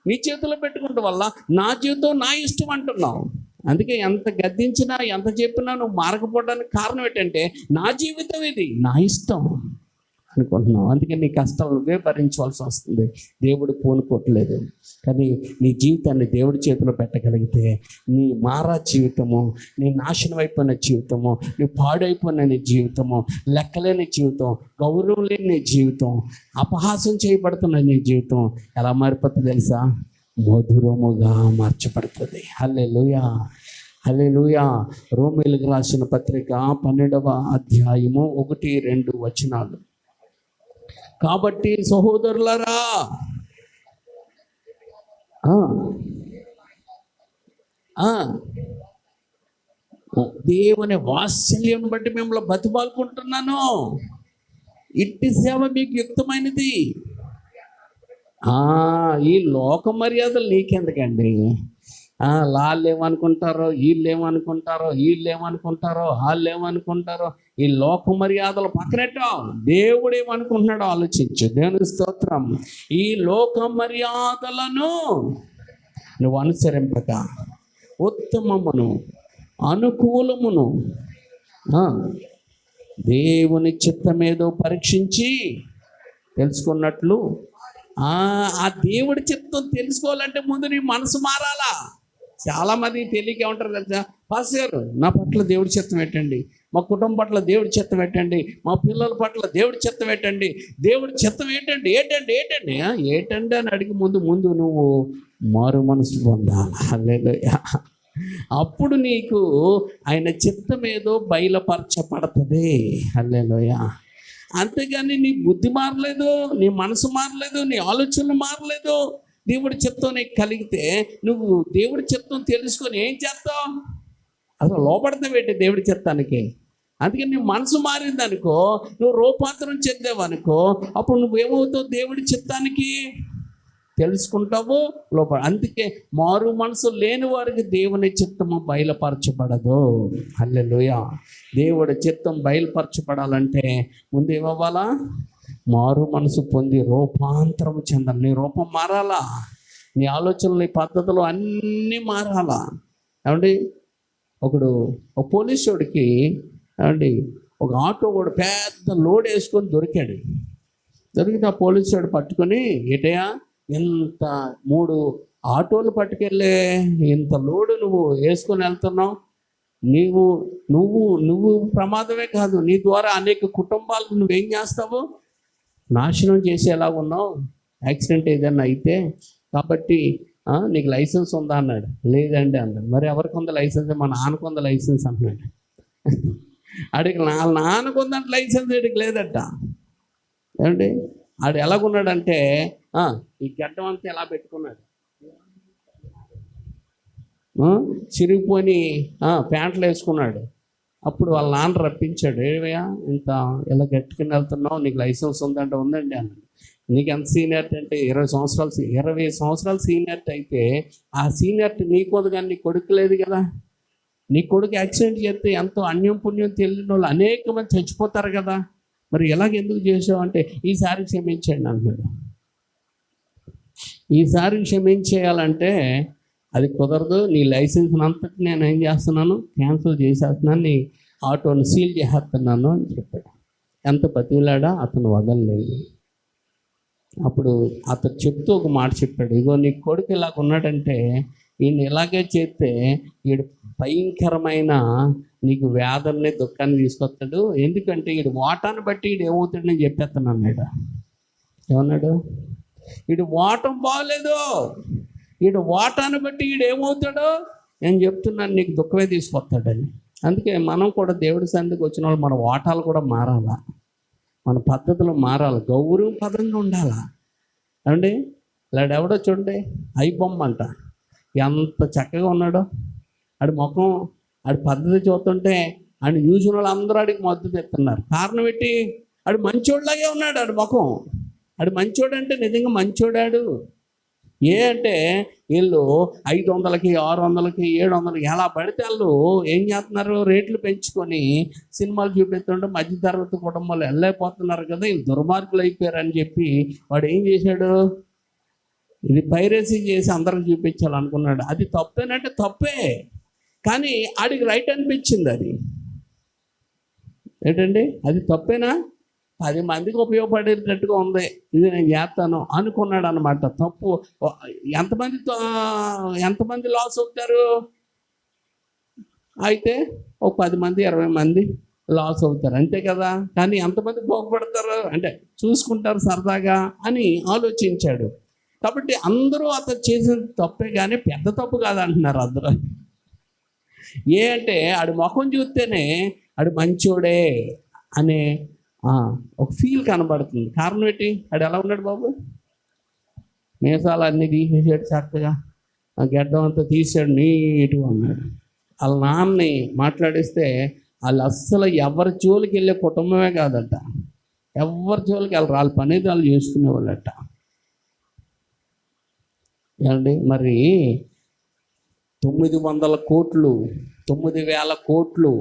Speaker 1: మీ చేతుల్లో పెట్టుకుంటం వల్ల నా జీవితం నా ఇష్టం అంటున్నావు. అందుకే ఎంత గద్దించినా ఎంత చెప్పినా నువ్వు మారకపోవడానికి కారణం ఏంటంటే నా జీవితం ఇది నా ఇష్టం అనుకుంటున్నావు. అందుకే నీ కష్టాలు నువ్వే భరించవలసి వస్తుంది. దేవుడు పూనుకోవట్లేదు. కానీ నీ జీవితాన్ని దేవుడి చేతిలో పెట్టగలిగితే నీ మారా జీవితము, నీ నాశనం అయిపోయిన జీవితము, నీ పాడైపోయిన నీ జీవితము, లెక్కలేని జీవితం, గౌరవం లేని నీ జీవితం, అపహాసం చేయబడుతున్న నీ జీవితం ఎలా మారిపోతుంది తెలుసా? మధురముగా మార్చబడుతుంది. హల్లెలూయా, హల్లెలూయా. రోమీయులకు రాసిన పత్రిక 12వ అధ్యాయము 1-2 వచనాలు. కాబట్టి సహోదరులారా, దేవుని వాత్సల్యం బట్టి మిమ్మల్ని బతిమాలుకుంటున్నాను. ఇట్టి సేవ మీకు యుక్తమైనది. ఈ లోక మర్యాదలు నీకెందుకండి? వాళ్ళు ఏమనుకుంటారో, వీళ్ళు ఏమనుకుంటారో వాళ్ళు ఏమనుకుంటారో, ఈ లోక మర్యాదలు పక్కనెట్టో దేవుడు ఏమనుకుంటున్నాడో ఆలోచించు. దేవుని స్తోత్రం. ఈ లోక మర్యాదలను నువ్వు అనుసరింపక ఉత్తమమును అనుకూలమును దేవుని చిత్తమేదో పరీక్షించి తెలుసుకున్నట్లు, ఆ దేవుడి చిత్తం తెలుసుకోవాలంటే ముందు నీ మనసు మారాలా. చాలామంది తెలియక ఉంటారు తెలుసా, పాస్టర్ నా పట్ల దేవుడి చిత్తం పెట్టండి, మా కుటుంబం పట్ల దేవుడి చిత్తం పెట్టండి, మా పిల్లల పట్ల దేవుడి చిత్తం పెట్టండి, దేవుడి చిత్తం ఏంటండి ఏటండి అని అడిగి ముందు నువ్వు మారు మనసు పొందాలి. హల్లెలూయా. అప్పుడు నీకు ఆయన చిత్తం ఏదో బయలుపరచబడుతుంది. హల్లెలూయా. అంతేగాని నీ బుద్ధి మారలేదు, నీ మనసు మారలేదు, నీ ఆలోచనలు మారలేదు. దేవుడి చిత్తం నీకు కలిగితే నువ్వు దేవుడి చిత్తం తెలుసుకొని ఏం చేస్తావు? అసలు లోపడతావేంటి దేవుడి చిత్తానికి? అందుకని నీ మనసు మారిందనుకో, నువ్వు రూపాంతరం చెందావనుకో, అప్పుడు నువ్వేమవుతావు? దేవుడి చిత్తానికి తెలుసుకుంటావు లోపల. అందుకే మారు మనసు లేని వారికి దేవుని చిత్తము బయలుపరచబడదు. హల్లెలూయా. దేవుడి చిత్తం బయలుపరచబడాలంటే ముందు ఏమవ్వాలా? మారు మనసు పొంది రూపాంతరం చెందాలి. నీ రూపం మారాలా, నీ ఆలోచనలు, నీ పద్ధతులు అన్నీ మారాలా. ఏమండి, ఒక పోలీసుడికి ఏమండి ఒక ఆటో కూడా పెద్ద లోడ్ వేసుకొని దొరికితే ఆ పోలీసుడు పట్టుకొని, ఏటయా ఇంత 3 ఆటోలు పట్టుకెళ్ళే ఇంత లోడు నువ్వు వేసుకొని వెళ్తున్నావు, నువ్వు ప్రమాదమే కాదు, నీ ద్వారా అనేక కుటుంబాలకు నువ్వేం చేస్తావు? నాశనం చేసేలా ఉన్నావు. యాక్సిడెంట్ ఏదైనా అయితే కాబట్టి నీకు లైసెన్స్ ఉందా అన్నాడు. లేదండి అన్నాడు. మరి ఎవరికి ఉందా లైసెన్స్? మా నాన్నకు ఉందా లైసెన్స్ అన్నాడు. అడిగి నాన్నకు ఉందంటే లైసెన్స్ అడిగి లేదట. ఏమండి, ఆడు ఎలాగున్నాడంటే ఈ గడ్డం అంతా ఎలా పెట్టుకున్నాడు, చిరిగిపోయి ప్యాంట్లు వేసుకున్నాడు. అప్పుడు వాళ్ళ నాన్న రప్పించాడు. ఏవయ్యా ఇంత ఇలా గట్టుకుని వెళ్తున్నావు, నీకు లైసెన్స్ ఉందంటే ఉందండి అన్నాడు. నీకు ఎంత సీనియర్టీ అంటే 20 సంవత్సరాలు సీనియర్టీ అయితే ఆ సీనియర్టీ నీకోదు, కానీ నీ కొడుకు లేదు కదా. నీ కొడుకు యాక్సిడెంట్ చేస్తే ఎంతో అన్యం పుణ్యం తెలియని వాళ్ళు అనేక మంది చచ్చిపోతారు కదా. మరి ఎలాగెందుకు చేసావు అంటే ఈసారి క్షమించండి అన్నాడు. ఈసారి క్షమించేయాలంటే అది కుదరదు, నీ లైసెన్స్ అంతటి నేను ఏం చేస్తున్నాను, క్యాన్సిల్ చేసేస్తున్నాను, నీ ఆటోని సీల్ చేసేస్తున్నాను అని చెప్పాడు. ఎంత బతిలాడా అతను వదలలేదు. అప్పుడు అతను చెప్తూ ఒక మాట చెప్పాడు, ఇగో నీ కొడుకు ఇలాగ ఉన్నాడంటే ఈయన ఇలాగే చేస్తే వీడు భయంకరమైన నీకు వేదనని దుఃఖాన్ని తీసుకొస్తాడు. ఎందుకంటే వీడు వాటాన్ని బట్టి వీడు ఏమవుతాడని చెప్పేస్తాను అన్నాడు. ఏమన్నాడు? వీడు వాటం బాగలేదు, వీడు వాటాన్ని బట్టి వీడు ఏమవుతాడో నేను చెప్తున్నాను, నీకు దుఃఖమే తీసుకొస్తాడని. అందుకే మనం కూడా దేవుడి సన్నిధికి వచ్చిన వాళ్ళు మన వాటాలు కూడా మారాలా, మన పద్ధతులు మారాలి, గౌరవపదంగా ఉండాలా. ఏమండి, ఇలాడెవడో చూడండి, ఐబొమ్మ అంట, ఎంత చక్కగా ఉన్నాడో, ఆడి ముఖం ఆడి పద్ధతి చూస్తుంటే అని చూసిన వాళ్ళు అందరూ ఆడికి మద్దతు ఇస్తున్నారు. కారణం ఏంటి? ఆడు మంచోడిలాగే ఉన్నాడు. ఆడు ముఖం, ఆడు మంచోడు అంటే నిజంగా మంచోడాడు. అంటే వీళ్ళు 500కి 600కి 700కి ఎలా పడితే వాళ్ళు ఏం చేస్తున్నారు, రేట్లు పెంచుకొని సినిమాలు చూపిస్తుంటే మధ్యతరగతి కుటుంబాలు వెళ్ళైపోతున్నారు కదా, వీళ్ళు దుర్మార్గులు అయిపోయారు అని చెప్పి వాడు ఏం చేశాడు, ఇది పైరసీ చేసి అందరికి చూపించాలనుకున్నాడు. అది తప్పేనంటే తప్పే, కానీ ఆడికి రైట్ అనిపించింది. అది ఏంటండి, అది తప్పేనా? 10 మందికి ఉపయోగపడేటట్టుగా ఉంది, ఇది నేను చేస్తాను అనుకున్నాడు అనమాట. తప్పు. ఎంతమంది లాస్ అవుతారు? అయితే ఒక 10 మంది 20 మంది లాస్ అవుతారు, అంతే కదా. కానీ ఎంతమంది బాగుపడతారు అంటే చూసుకుంటారు సరదాగా అని ఆలోచించాడు. కాబట్టి అందరూ అతను చేసిన తప్పే, కానీ పెద్ద తప్పు కాదంటున్నారు అందరూ. అంటే ఆడి ముఖం చూస్తేనే ఆడు మంచోడే అనే ఒక ఫీల్ కనబడుతుంది. కారణం ఏంటి? ఆడు ఎలా ఉన్నాడు బాబు? మీసాలు అన్నీ తీసేసాడు, చక్కగా గడ్డం అంతా తీసాడు, నీట్గా ఉన్నాడు. వాళ్ళ నాన్నని మాట్లాడిస్తే వాళ్ళు అస్సలు ఎవరి జోలికి వెళ్ళే కుటుంబమే కాదట, ఎవరి జోలికి వెళ్ళరు, వాళ్ళ పని వాళ్ళు చేసుకునేవాళ్ళట. ఏమండి, మరి 900 కోట్లు, 9,000 కోట్లు,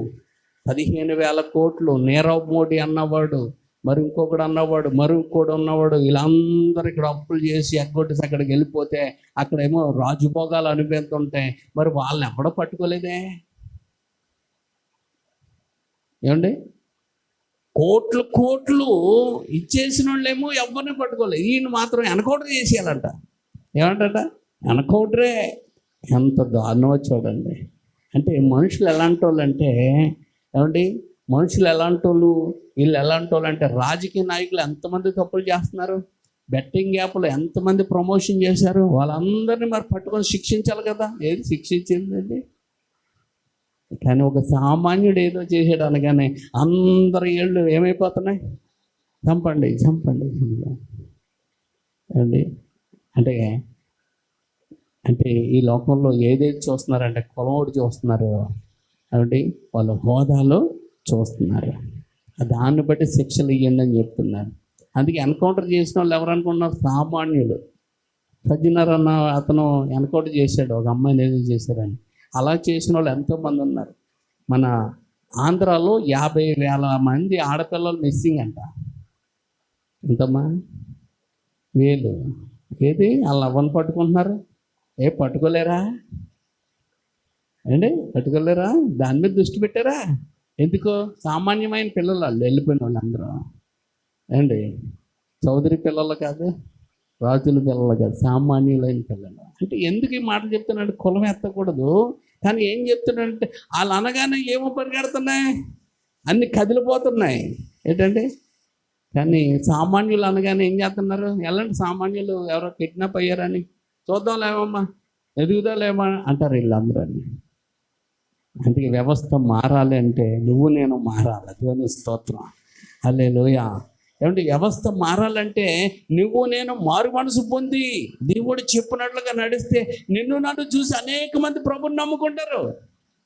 Speaker 1: 15,000 కోట్లు, నీరవ్ మోడీ అన్నవాడు, మరి ఇంకొకడు అన్నవాడు, మరి ఇంకోటి ఉన్నవాడు, వీళ్ళందరూ ఇక్కడ అప్పులు చేసి ఎగ్గొట్టేసి అక్కడికి వెళ్ళిపోతే అక్కడేమో రాజుభోగాలు అనిపిస్తుంటాయి. మరి వాళ్ళని ఎవడో పట్టుకోలేదే. ఏమండి, కోట్లు కోట్లు ఇచ్చేసిన వాళ్ళేమో ఎవరిని పట్టుకోలేదు, ఈయన మాత్రం ఎన్కౌంటర్ చేసేయాలంట. ఏమంటట? ఎన్కౌంటరే. ఎంత దారుణమో చూడండి. అంటే మనుషులు ఎలాంటి వాళ్ళు అంటే, ఏమండి, మనుషులు ఎలాంటి వాళ్ళు, వీళ్ళు ఎలాంటి వాళ్ళు అంటే, రాజకీయ నాయకులు ఎంతమంది తప్పులు చేస్తున్నారు, బెట్టింగ్ యాప్లు ఎంతమంది ప్రమోషన్ చేశారు, వాళ్ళందరినీ మరి పట్టుకొని శిక్షించాలి కదా. ఏది శిక్షించిందండి? కానీ ఒక సామాన్యుడు ఏదో చేసాడు అనగానే అందరి ఏళ్ళు ఏమైపోతున్నాయి, చంపండి చంపండి అండి. అంటే అంటే ఈ లోకంలో ఏదైతే చూస్తున్నారంటే కులం ఒకటి చూస్తున్నారు కాబట్టి వాళ్ళ హోదాలో చూస్తున్నారు, దాన్ని బట్టి శిక్షలు ఇవ్వండి అని చెప్తున్నారు. అందుకే ఎన్కౌంటర్ చేసిన వాళ్ళు ఎవరు అనుకుంటున్నారు? సామాన్యులు. సజ్జనర్ అన్న అతను ఎన్కౌంటర్ చేశాడు, ఒక అమ్మాయిని ఏదో చేశారని. అలా చేసిన వాళ్ళు ఎంతోమంది ఉన్నారు. మన ఆంధ్రాలో 50,000 మంది ఆడపిల్లలు మిస్సింగ్ అంట. ఎంతమ్మా? 1000. ఏది వాళ్ళ అవ్వని పట్టుకుంటున్నారు? పట్టుకోలేరా అండి? పట్టుకోలేరా? దాని మీద దృష్టి పెట్టారా? ఎందుకో సామాన్యమైన పిల్లలు వాళ్ళు, వెళ్ళిపోయిన వాళ్ళు అందరూ అండి. చౌదరి పిల్లలు కాదు, రాజుల పిల్లలు కాదు, సామాన్యులైన పిల్లలు. అంటే ఎందుకు ఈ మాటలు చెప్తున్నాడు? కులం ఎత్తకూడదు, కానీ ఏం చెప్తున్నాడంటే వాళ్ళు అనగానే ఏమో పరిగెడుతున్నాయి, అన్ని కదిలిపోతున్నాయి. ఏంటండి, కానీ సామాన్యులు అనగానే ఏం చేస్తున్నారు? ఎలాంటి సామాన్యులు ఎవరో కిడ్నాప్ అయ్యారని చూద్దాంలేమమ్మా, ఎదుగుదాలేమా అంటారు వీళ్ళందరూ. అందుకే వ్యవస్థ మారాలి అంటే నువ్వు నేను మారాలి. దేవుని స్తోత్రం, హల్లెలూయా. ఏమంటే వ్యవస్థ మారాలంటే నువ్వు నేను మారు మనసు పొంది దేవుడు చెప్పినట్లుగా నడిస్తే నిన్ను నన్ను చూసి అనేక మంది ప్రభుని నమ్ముకుంటారు.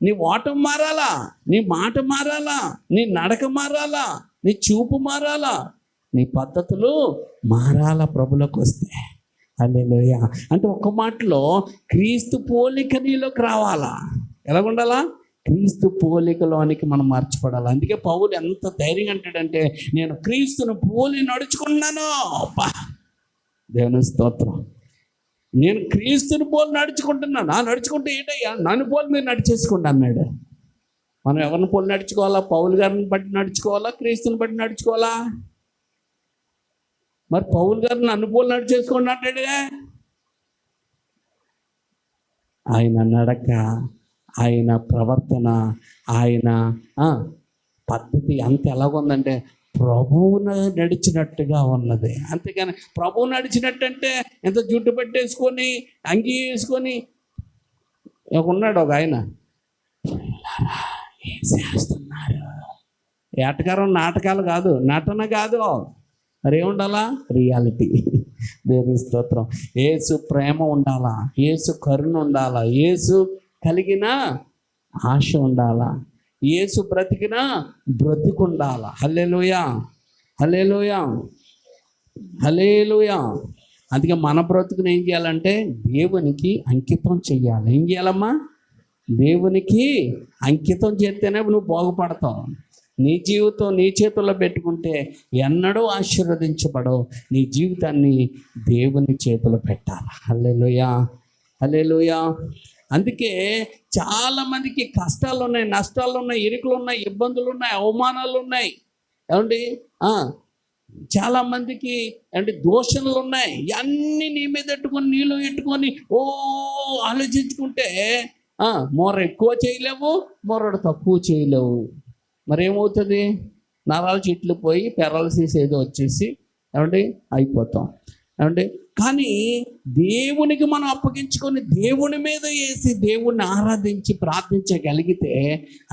Speaker 1: నీ ఓటం మారాలా, నీ మాట మారాలా, నీ నడక మారాలా, నీ చూపు మారాలా, నీ పద్ధతులు మారాలా ప్రభులోకి వస్తే. హల్లెలూయా. అంటే ఒక్క మాటలో క్రీస్తు పోలిక నీలోకి రావాలా. ఎలా ఉండాలా? క్రీస్తు పోలికలోనికి మనం మార్చిపడాలి. అందుకే పౌలు ఎంత ధైర్యంగా అంటాడంటే, నేను క్రీస్తును పోలి నడుచుకున్నాను. దేవుని స్తోత్రం. నేను క్రీస్తుని పోలి నడుచుకుంటున్నాను. నడుచుకుంటే ఏంటయ్యా, నన్ను పోలి మీరు నడిచేసుకోండి అన్నాడు. మనం ఎవరిని పోలి నడుచుకోవాలా? పౌలు గారిని బట్టి నడుచుకోవాలా, క్రీస్తుని బట్టి నడుచుకోవాలా? మరి పౌలు గారిని నన్ను పోలి నడిచేసుకోండి అంటాడే. ఆయన నడక, ఆయన ప్రవర్తన, ఆయన పద్ధతి అంత ఎలాగుందంటే ప్రభువును నడిచినట్టుగా ఉన్నది. అంతేగాని ప్రభువు నడిచినట్టు అంటే ఎంత జుట్టు పెట్టేసుకొని అంగీ వేసుకొని ఉన్నాడు ఒక ఆయన, ఏం చేస్తున్నారు? ఏటకారం నాటకాలు కాదు, నటన కాదు, మరేముండాలా? రియాలిటీ. దేవుని స్తోత్రం. యేసు ప్రేమ ఉండాలా, యేసు కరుణ ఉండాలా, యేసు కలిగిన ఆశ ఉండాలా, యేసు బ్రతికినా బ్రతికుండాల. హల్లెలూయా, హల్లెలూయా, హల్లెలూయా. అందుకే మన బ్రతుకుని ఏం చేయాలంటే దేవునికి అంకితం చేయాలి. ఏం చేయాలమ్మా? దేవునికి అంకితం చేస్తేనే నువ్వు బాగుపడతావు. నీ జీవితం నీ చేతుల్లో పెట్టుకుంటే ఎన్నడూ ఆశీర్వదించబడవు. నీ జీవితాన్ని దేవుని చేతిలో పెట్టాలి. హల్లెలూయా, హల్లెలూయా. అందుకే చాలామందికి కష్టాలు ఉన్నాయి, నష్టాలు ఉన్నాయి, ఇరుకులు ఉన్నాయి, ఇబ్బందులు ఉన్నాయి, అవమానాలు ఉన్నాయి. ఏమండి చాలామందికి అంటే దోషణలు ఉన్నాయి. అన్నీ నీ మీద పెట్టుకొని నీళ్ళు పెట్టుకొని ఆలోచించుకుంటే మోర ఎక్కువ చేయలేవు, మోరడు తక్కువ చేయలేవు. మరేమవుతుంది? నరాలు చెట్లు పోయి పెరాలసిస్ ఏదో వచ్చేసి ఏమండి అయిపోతాం. ఏమండి కానీ దేవునికి మనం అప్పగించుకొని దేవుని మీద వేసి దేవుణ్ణి ఆరాధించి ప్రార్థించగలిగితే,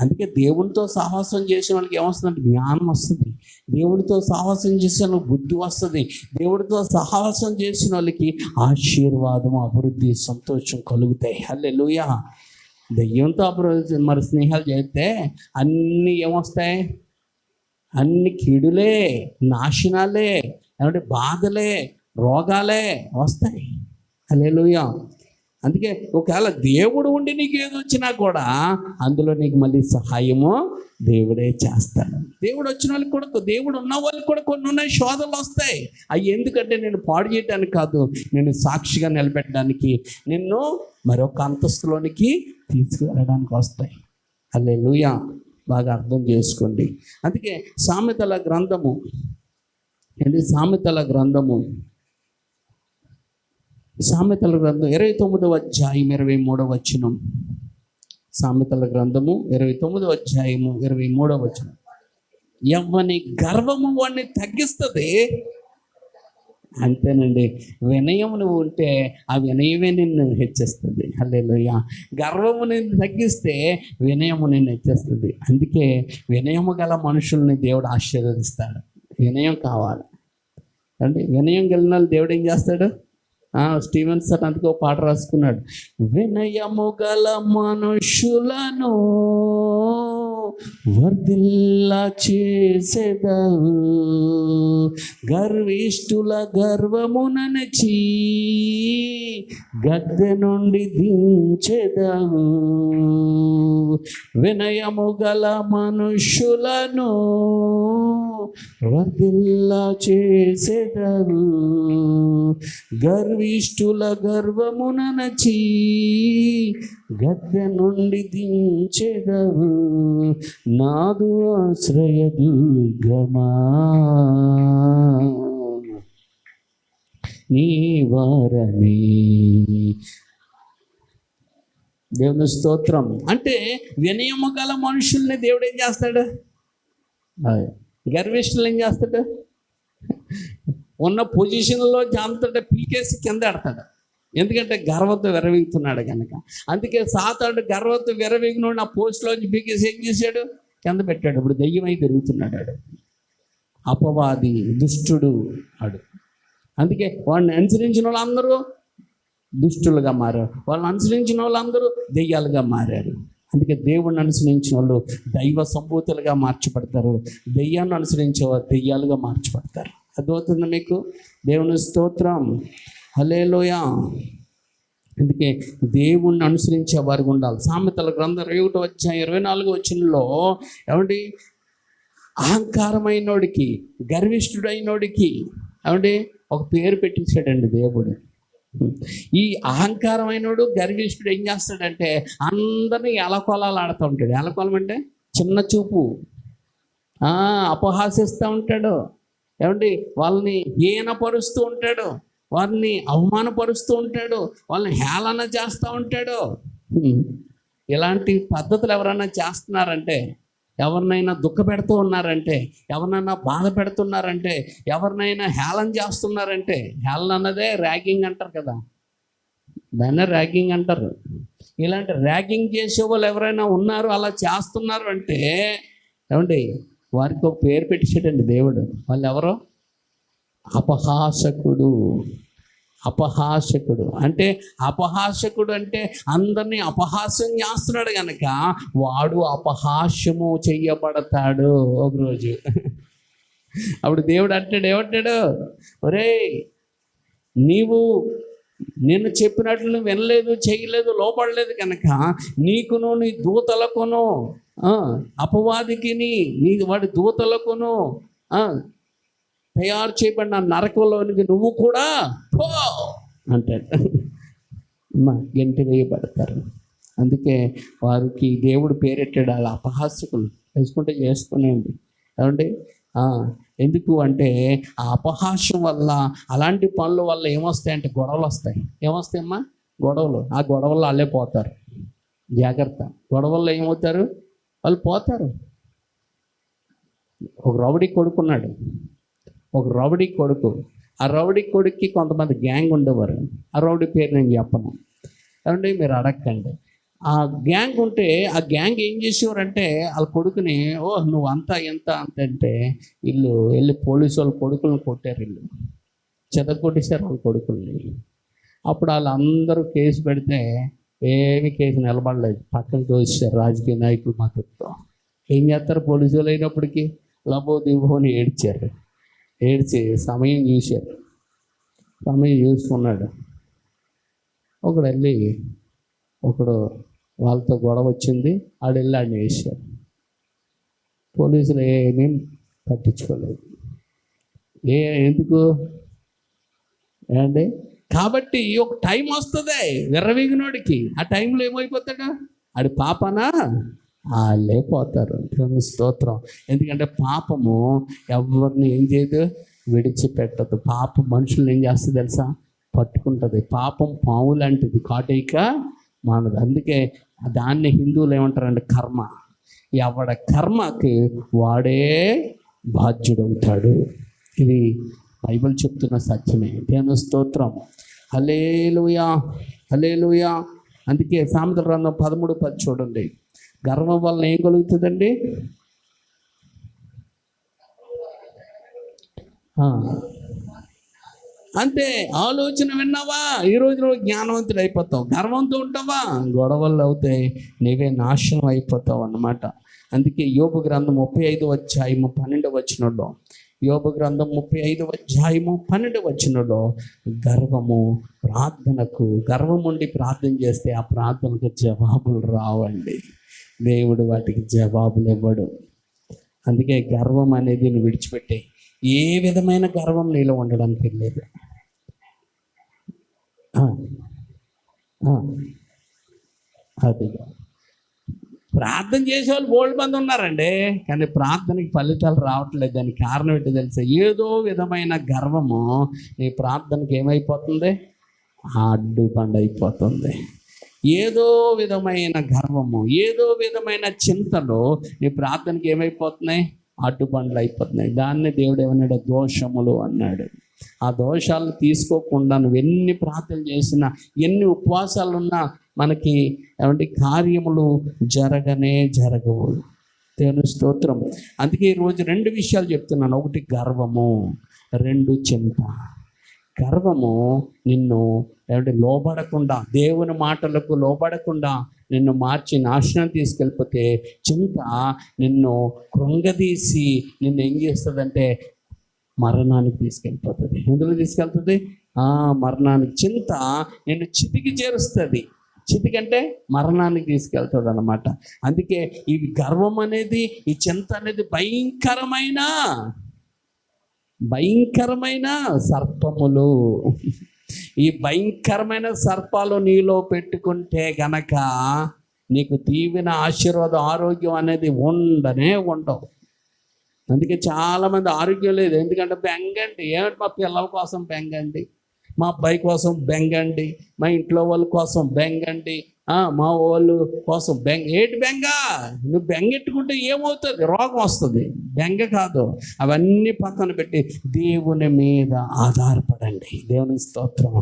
Speaker 1: అందుకే దేవునితో సహవాసం చేసే వాళ్ళకి ఏమొస్తుందంటే జ్ఞానం వస్తుంది. దేవుడితో సహవాసం చేసే వాళ్ళకి బుద్ధి వస్తుంది. దేవుడితో సహవాసం చేసిన వాళ్ళకి ఆశీర్వాదం, అభివృద్ధి, సంతోషం కలుగుతాయి. హల్లెలూయా. దెయ్యంతో మరి స్నేహాలు చేస్తే అన్నీ ఏమొస్తాయి? అన్ని కీడులే, నాశనాలే, ఏమంటే బాధలే, రోగాలే వస్తాయి. హల్లెలూయా. అందుకే ఒకవేళ దేవుడు ఉండి నీకు ఏది వచ్చినా కూడా అందులో నీకు మళ్ళీ సహాయము దేవుడే చేస్తాడు. దేవుడు వచ్చిన వాళ్ళకి కూడా, దేవుడు ఉన్న వాళ్ళకి కూడా కొన్ని ఉన్నాయి శోధనలు వస్తాయి. అవి ఎందుకంటే నేను పాడు చేయడానికి కాదు, నేను సాక్షిగా నిలబెట్టడానికి, నిన్ను మరొక అంతస్తులోనికి తీసుకువెళ్ళడానికి వస్తాయి. హల్లెలూయా. బాగా అర్థం చేసుకోండి. అందుకే సామెతల గ్రంథము సామెతల గ్రంథం 29వ అధ్యాయం 23వ వచనం. సామెతల గ్రంథము 29వ అధ్యాయము 23వ వచనం. యవ్వని గర్వము వాడిని తగ్గిస్తుంది. అంతేనండి. వినయం నువ్వు ఉంటే ఆ వినయమే నిన్ను హెచ్చిస్తుంది. హల్లెలూయా. గర్వము నిన్ను తగ్గిస్తే వినయము నిన్ను హెచ్చిస్తుంది. అందుకే వినయము గల మనుషుల్ని దేవుడు ఆశీర్వదిస్తాడు. వినయం కావాలి అంటే వినయం కలిగిన వాళ్ళు దేవుడు ఏం చేస్తాడు? స్టీవెన్సన్ అందుకో పాట రాసుకున్నాడు. వినయము గల మనుషులను వర్ధిల్లా చేసేదవు, గర్విష్ఠుల గర్వమునచి గద్దె నుండి దించెదవు. వినయము గల మనుషులను వర్ధిల్లా చేసేదవు, గర్విష్ఠుల గర్వమునచి గద్దె నుండి దించెదవు. నాదు ఆశ్రయ దుర్గమా నీ వారని. దేవుని స్తోత్రం. అంటే వినయము గల మనుషుల్ని దేవుడు ఏం చేస్తాడు? గర్విష్ఠులు ఏం చేస్తాడు? ఉన్న పొజిషన్లో జాంతట పీకేసి కింద ఎడతాడు. ఎందుకంటే గర్వంతో విరవీగుతున్నాడు కనుక. అందుకే సాతానుడు గర్వంతో విరవీగినోడు ఆ పోస్టులోంచి పీకేసి ఏం చేశాడు? కింద పెట్టాడు. ఇప్పుడు దెయ్యమై తిరుగుతున్నాడు ఆడు. అపవాది, దుష్టుడు ఆడు. అందుకే వాడిని అనుసరించిన వాళ్ళందరూ దుష్టులుగా మారారు, వాళ్ళని అనుసరించిన వాళ్ళందరూ దెయ్యాలుగా మారారు. అందుకే దేవుణ్ణి అనుసరించిన వాళ్ళు దైవ సంభూతులుగా మార్చబడతారు, దెయ్యాన్ని అనుసరించే వారు దెయ్యాలుగా మార్చబడతారు. అర్థమవుతుంది మీకు? దేవుని స్తోత్రం. హల్లెలూయా. అందుకే దేవుణ్ణి అనుసరించే వారికి ఉండాలి. సామెతల గ్రంథం 21వ అధ్యాయం 24వ వచనంలో ఏమండి అహంకారమైనోడికి, గర్విష్ఠుడైనోడికి ఏమండి ఒక పేరు పెట్టించాడండి దేవుడు. ఈ అహంకారమైనోడు, గర్విష్ఠుడు ఏం చేస్తాడంటే అందరినీ ఎలకొలాలు ఆడుతూ ఉంటాడు. ఎలకొలం అంటే చిన్న చూపు, అపహాసిస్తూ ఉంటాడు. ఏమండి వాళ్ళని హీనపరుస్తూ ఉంటాడు, వారిని అవమానపరుస్తూ ఉంటాడు, వాళ్ళని హేళన చేస్తూ ఉంటాడు. ఇలాంటి పద్ధతులు ఎవరైనా చేస్తున్నారంటే, ఎవరినైనా దుఃఖ పెడుతూ ఉన్నారంటే, ఎవరినైనా బాధ పెడుతున్నారంటే, ఎవరినైనా హేళన చేస్తున్నారంటే, హేళన అన్నదే ర్యాగింగ్ అంటారు కదా, దాన్నే ర్యాగింగ్ అంటారు. ఇలాంటి ర్యాగింగ్ చేసే వాళ్ళు ఎవరైనా ఉన్నారు, అలా చేస్తున్నారు అంటే ఏమండి వారికి ఒక పేరు పెట్టేసాడండి దేవుడు. వాళ్ళు ఎవరో? అపహాసకుడు. అపహాసకుడు అంటే అపహాసకుడు అంటే అందరినీ అపహాస్యం చేస్తున్నాడు కనుక వాడు అపహాస్యము చెయ్యబడతాడు ఒకరోజు. అప్పుడు దేవుడు అంటాడు, ఏమంటాడు, ఒరేయ్ నీవు నేను చెప్పినట్లు నువ్వు వినలేదు, చేయలేదు, లోపడలేదు కనుక నీకును నీ దూతలకును అపవాదికి నీ వాడి దూతలకును తయారు చేయబడిన నరకంలోనికి నువ్వు కూడా పో అంటాడు. గెంటి వేయబడతారు. అందుకే వారికి దేవుడు పేరెట్టాడు అలా అపహాస్యకులు. వేసుకుంటే చేసుకునేయండి ఏమండి. ఎందుకు అంటే ఆ అపహాస్యం వల్ల, అలాంటి పనుల వల్ల ఏమొస్తాయంటే గొడవలు వస్తాయి. ఏమొస్తాయమ్మా? గొడవలు. ఆ గొడవల్లో వాళ్ళే పోతారు. జాగ్రత్త. గొడవల్లో ఏమవుతారు? వాళ్ళు పోతారు. ఒక రౌడీ కొడుకున్నాడు, ఒక రౌడీ కొడుకు. ఆ రౌడీ కొడుక్కి కొంతమంది గ్యాంగ్ ఉండేవారు. ఆ రౌడీ పేరు నేను చెప్పను ఏమండి, మీరు అడగండి. ఆ గ్యాంగ్ ఉంటే ఆ గ్యాంగ్ ఏం చేసేవారంటే వాళ్ళ కొడుకుని, నువ్వు అంతా ఎంత అంత అంటే వీళ్ళు వెళ్ళి పోలీసు వాళ్ళ కొడుకులను కొట్టారు. వీళ్ళు చెదగొట్టేశారు వాళ్ళ కొడుకుల్ని. అప్పుడు వాళ్ళందరూ కేసు పెడితే ఏమి కేసు నిలబడలేదు, పక్కన తోసేశారు రాజకీయ నాయకులు మద్దతుతో. ఏం చేస్తారు పోలీసు వాళ్ళు అయినప్పటికీ? లబో దిబోని ఏడ్చారు. ఏడ్చి సమయం చూశారు. సమయం చూసుకున్నాడు. ఒకడు వాళ్ళతో గొడవ వచ్చింది, ఆడు వెళ్ళి ఆడిని వేసాడు. పోలీసులు ఏమేం పట్టించుకోలేదు. ఎందుకు ఏమండి? కాబట్టి ఒక టైం వస్తుంది విర్రవీగినోడికి. ఆ టైంలో ఏమైపోతాడు? ఆడి పాపనా లేకపోతారు. స్తోత్రం. ఎందుకంటే పాపము ఎవరిని ఏం చేయదు, విడిచిపెట్టదు. పాపం మనుషుల్ని ఏం చేస్తుంది తెలుసా? పట్టుకుంటుంది. పాపం పాము లాంటిది, కాటేయక మానదు. అందుకే దాన్ని హిందువులు ఏమంటారంటే కర్మ. ఎవడ కర్మకి వాడే బాధ్యుడవుతాడు. ఇది బైబిల్ చెప్తున్న సత్యమే. దేవుని స్తోత్రం. హల్లెలూయా, హల్లెలూయా. అందుకే సామెతల గ్రంథం 13:10 చూడండి. గర్వం వల్ల ఏం కలుగుతుందండి? అంతే. ఆలోచన విన్నావా, ఈరోజు నువ్వు జ్ఞానవంతుడు అయిపోతావు. గర్వంతో ఉంటావా, గొడవలు అవుతాయి, నీవే నాశనం అయిపోతావు అన్నమాట. అందుకే యోబు గ్రంథం 35:12 యోబు గ్రంథం 35:12 గర్వము ప్రార్థనకు, గర్వం ఉండి ప్రార్థన చేస్తే ఆ ప్రార్థనకు జవాబులు రావండి. దేవుడు వాటికి జవాబులు ఇవ్వడు. అందుకే గర్వం అనేది నువ్వు విడిచిపెట్టే. ఏ విధమైన గర్వం నీలో ఉండడానికి లేదు. అది ప్రార్థన చేసేవాళ్ళు బోల్డ్ మంది ఉన్నారండి, కానీ ప్రార్థనకి ఫలితాలు రావట్లేదు. దానికి కారణం ఏంటో తెలుసా? ఏదో విధమైన గర్వము నీ ప్రార్థనకి ఏమైపోతుంది? అడ్డుబండ అయిపోతుంది. ఏదో విధమైన గర్వము, ఏదో విధమైన చింతలు నీ ప్రార్థనకి ఏమైపోతున్నాయి? అడ్డుబండ్లు అయిపోతున్నాయి. దాన్ని దేవుడు ఏమన్నాడు? దోషములు అన్నాడు. ఆ దోషాలను తీసుకోకుండా నువ్వు ఎన్ని ప్రార్థనలు చేసినా, ఎన్ని ఉపవాసాలు ఉన్నా మనకి ఏమంటే కార్యములు జరగవు. దేవుని స్తోత్రం. అందుకే ఈరోజు 2 విషయాలు చెప్తున్నాను. ఒకటి గర్వము, 2 చింత. గర్వము నిన్ను ఏమంటే లోబడకుండా, దేవుని మాటలకు లోబడకుండా నిన్ను మార్చి నాశనం తీసుకెళ్ళిపోతే, చింత నిన్ను కృంగదీసి నిన్ను ఏం చేస్తుందంటే మరణానికి తీసుకెళ్ళిపోతుంది. ఎందులో తీసుకెళ్తుంది? మరణానికి. చింత నిన్ను చితికి చేరుస్తుంది. చితికంటే మరణానికి తీసుకెళ్తుంది అన్నమాట. అందుకే ఈ గర్వం అనేది, ఈ చింత అనేది భయంకరమైన సర్పములు. ఈ భయంకరమైన సర్పాలు నీలో పెట్టుకుంటే గనక నీకు దీవెన, ఆశీర్వాదం, ఆరోగ్యం అనేది ఉండవు. అందుకే చాలామంది ఆరోగ్యం లేదు. ఎందుకంటే బెంగండి. ఏమిటి? మా పిల్లల కోసం బెంగండి, మా అబ్బాయి కోసం బెంగండి, మా ఇంట్లో వాళ్ళ కోసం బెంగండి, మా వాళ్ళు కోసం ఏంటి బెంగ? నువ్వు బెంగెట్టుకుంటే ఏమవుతుంది? రోగం వస్తుంది. బెంగ కాదు. అవన్నీ పక్కన పెట్టి దేవుని మీద ఆధారపడండి. దేవుని స్తోత్రం.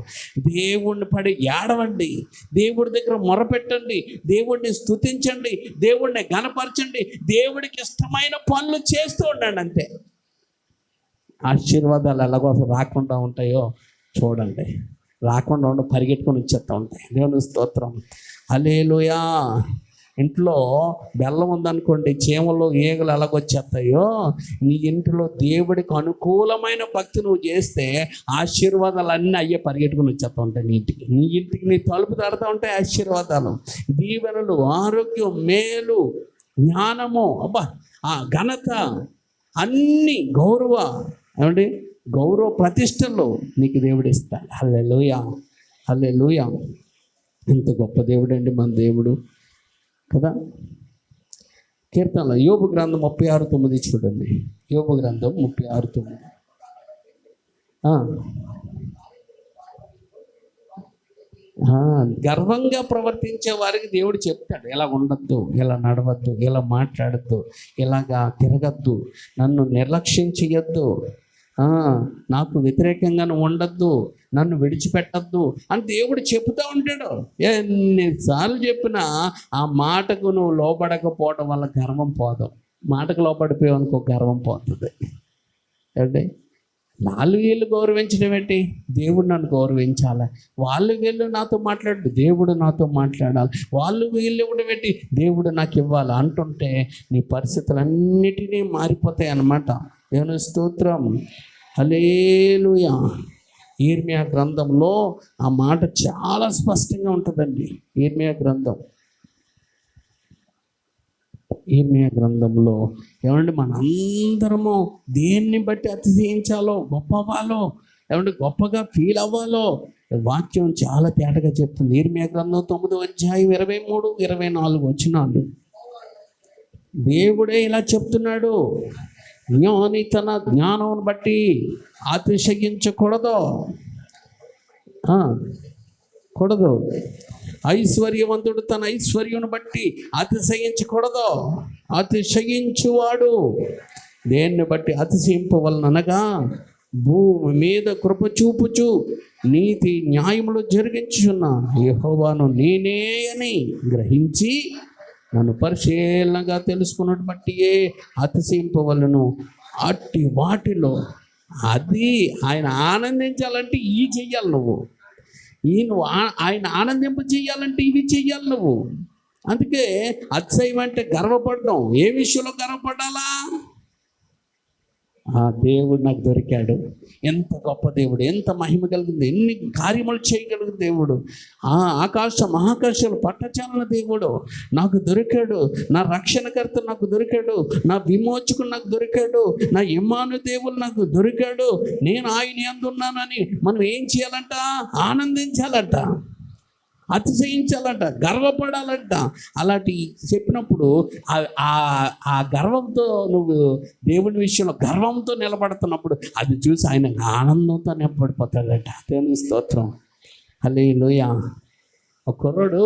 Speaker 1: దేవుణ్ణి పడి ఏడవండి, దేవుడి దగ్గర మొరపెట్టండి, దేవుడిని స్తుతించండి, దేవుడిని ఘనపరచండి, దేవుడికి ఇష్టమైన పనులు చేస్తూ ఉండండి. అంతే. ఆశీర్వాదాలు ఎలాగో రాకుండా ఉంటాయో చూడండి. రాకుండా ఉండి పరిగెట్టుకొని వచ్చేస్తూ ఉంటాయి. దేవుని స్తోత్రం. హల్లెలూయా. ఇంట్లో బెల్లం ఉందనుకోండి, చీమలు ఈగలు ఎలాగొచ్చేస్తాయో, నీ ఇంట్లో దేవుడికి అనుకూలమైన భక్తి నువ్వు చేస్తే ఆశీర్వాదాలన్నీ అయ్యే పరిగెట్టుకుని వచ్చేస్తూ ఉంటాయి. నీ ఇంటికి నీ తలుపు తడుతూ ఉంటాయి ఆశీర్వాదాలు, దీవెనలు, ఆరోగ్యం, మేలు, జ్ఞానము, అబ్బా ఆ ఘనత, అన్నీ గౌరవ ప్రతిష్టలు నీకు దేవుడు ఇస్తాడు. హల్లెలూయా, హల్లెలూయా. ఎంత గొప్ప దేవుడు అండి మన దేవుడు కదా. కీర్తనలు యోబు గ్రంథం 36:9 చూడండి. యోబు గ్రంథం 36:9. గర్వంగా ప్రవర్తించే వారికి దేవుడు చెప్తాడు, ఎలా ఉండద్దు, ఎలా నడవద్దు, ఎలా మాట్లాడద్దు, ఇలాగా తిరగద్దు, నన్ను నిర్లక్ష్యం చెయ్యొద్దు, నాకు వ్యతిరేకంగా నువ్వు ఉండద్దు, నన్ను విడిచిపెట్టద్దు అని దేవుడు చెప్తూ ఉంటాడు. ఎన్నిసార్లు చెప్పినా ఆ మాటకు నువ్వు లోపడకపోవడం వల్ల గర్వం పోదాం. మాటకు లోపడిపోయావు అనుకో, గర్వం పోతుంది. అంటే వీళ్ళు గౌరవించడం ఏంటి? దేవుడు నన్ను గౌరవించాలి. వీళ్ళు నాతో మాట్లాడు, దేవుడు నాతో మాట్లాడాలి. వీళ్ళు ఇవ్వడం ఏంటి? దేవుడు నాకు ఇవ్వాలి అంటుంటే నీ పరిస్థితులన్నిటినీ మారిపోతాయి అన్నమాట. దేవుని స్తోత్రం. హల్లెలూయా. ఇర్మియా గ్రంథంలో ఆ మాట చాలా స్పష్టంగా ఉంటుందండి. ఇర్మియా గ్రంథంలో ఏమంటే మనందరము దేన్ని బట్టి అతిశయించాలో, గొప్పవాలో, ఏమంటే గొప్పగా ఫీల్ అవ్వాలో వాక్యం చాలా తేటగా చెప్తుంది. ఇర్మియా గ్రంథం 9వ అధ్యాయం 23, 24 వచనాలు దేవుడే ఇలా చెప్తున్నాడు. జ్ఞాని తన జ్ఞానం బట్టి అతిశయించకూడదు. ఐశ్వర్యవంతుడు తన ఐశ్వర్యం బట్టి అతిశయించకూడదు. అతిశయించువాడు దేన్ని బట్టి అతిశయింపవలనగా భూమి మీద కృప చూపుచు నీతి న్యాయములు జరిగించున్న యెహోవాను నేనే అని గ్రహించి నన్ను పరిశీలనగా తెలుసుకున్నట్టు బట్టియే అతిశయింపవలను. అట్టి వాటిలో అది ఆయన ఆనందించాలంటే ఈ చెయ్యాలి నువ్వు. నువ్వు ఆయన ఆనందింప చెయ్యాలంటే ఇవి చెయ్యాలి నువ్వు. అందుకే అతిశయం అంటే గర్వపడడం. ఏ విషయంలో గర్వపడాలా? ఆ దేవుడు నాకు దొరికాడు, ఎంత గొప్ప దేవుడు, ఎంత మహిమ కలిగింది, ఎన్ని కార్యములు చేయగలిగిన దేవుడు, మహాకాశాలు పట్టచాలన దేవుడు నాకు దొరికాడు, నా రక్షణకర్త నాకు దొరికాడు, నా విమోచకుడు నాకు దొరికాడు, నా ఇమ్మాను దేవుడు నాకు దొరికాడు, నేను ఆయన యందు ఉన్నానని మనం ఏం చేయాలంట? ఆనందించాలంట, అతిశయించాలంట, గర్వపడాలంట. అలాంటి చెప్పినప్పుడు ఆ గర్వంతో నువ్వు దేవుని విషయంలో గర్వంతో నిలబడుతున్నప్పుడు అది చూసి ఆయన ఆనందంతో నిలబడిపోతాడట. దేవుని స్తోత్రం. హల్లెలూయా. ఒక కుర్రోడు,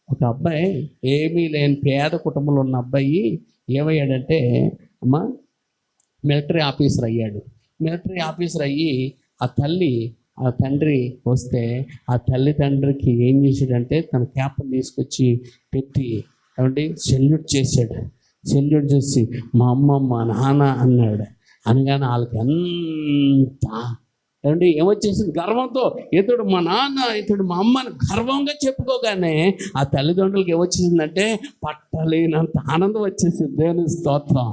Speaker 1: ఒక అబ్బాయి, ఏమీ లేని పేద కుటుంబంలో ఉన్న అబ్బాయి ఏమయ్యాడంటే మిలిటరీ ఆఫీసర్ అయ్యాడు. మిలిటరీ ఆఫీసర్ అయ్యి ఆ తండ్రి వస్తే ఆ తండ్రికి ఏం చేశాడంటే తన క్యాప్ని తీసుకొచ్చి పెట్టి ఏమంటే సెల్యూట్ చేశాడు. సెల్యూట్ చేసి మా అమ్మ మా నాన్న అన్నాడు. అనగానే వాళ్ళకి ఎంత ఏమంటే ఏమొచ్చేసింది? గర్వంతో ఇతడు మా నాన్న, ఇతడు మా అమ్మ అని గర్వంగా చెప్పుకోగానే ఆ తల్లిదండ్రులకి ఏమొచ్చేసిందంటే పట్టలేనంత ఆనందం వచ్చేసింది. దేవుని స్తోత్రం.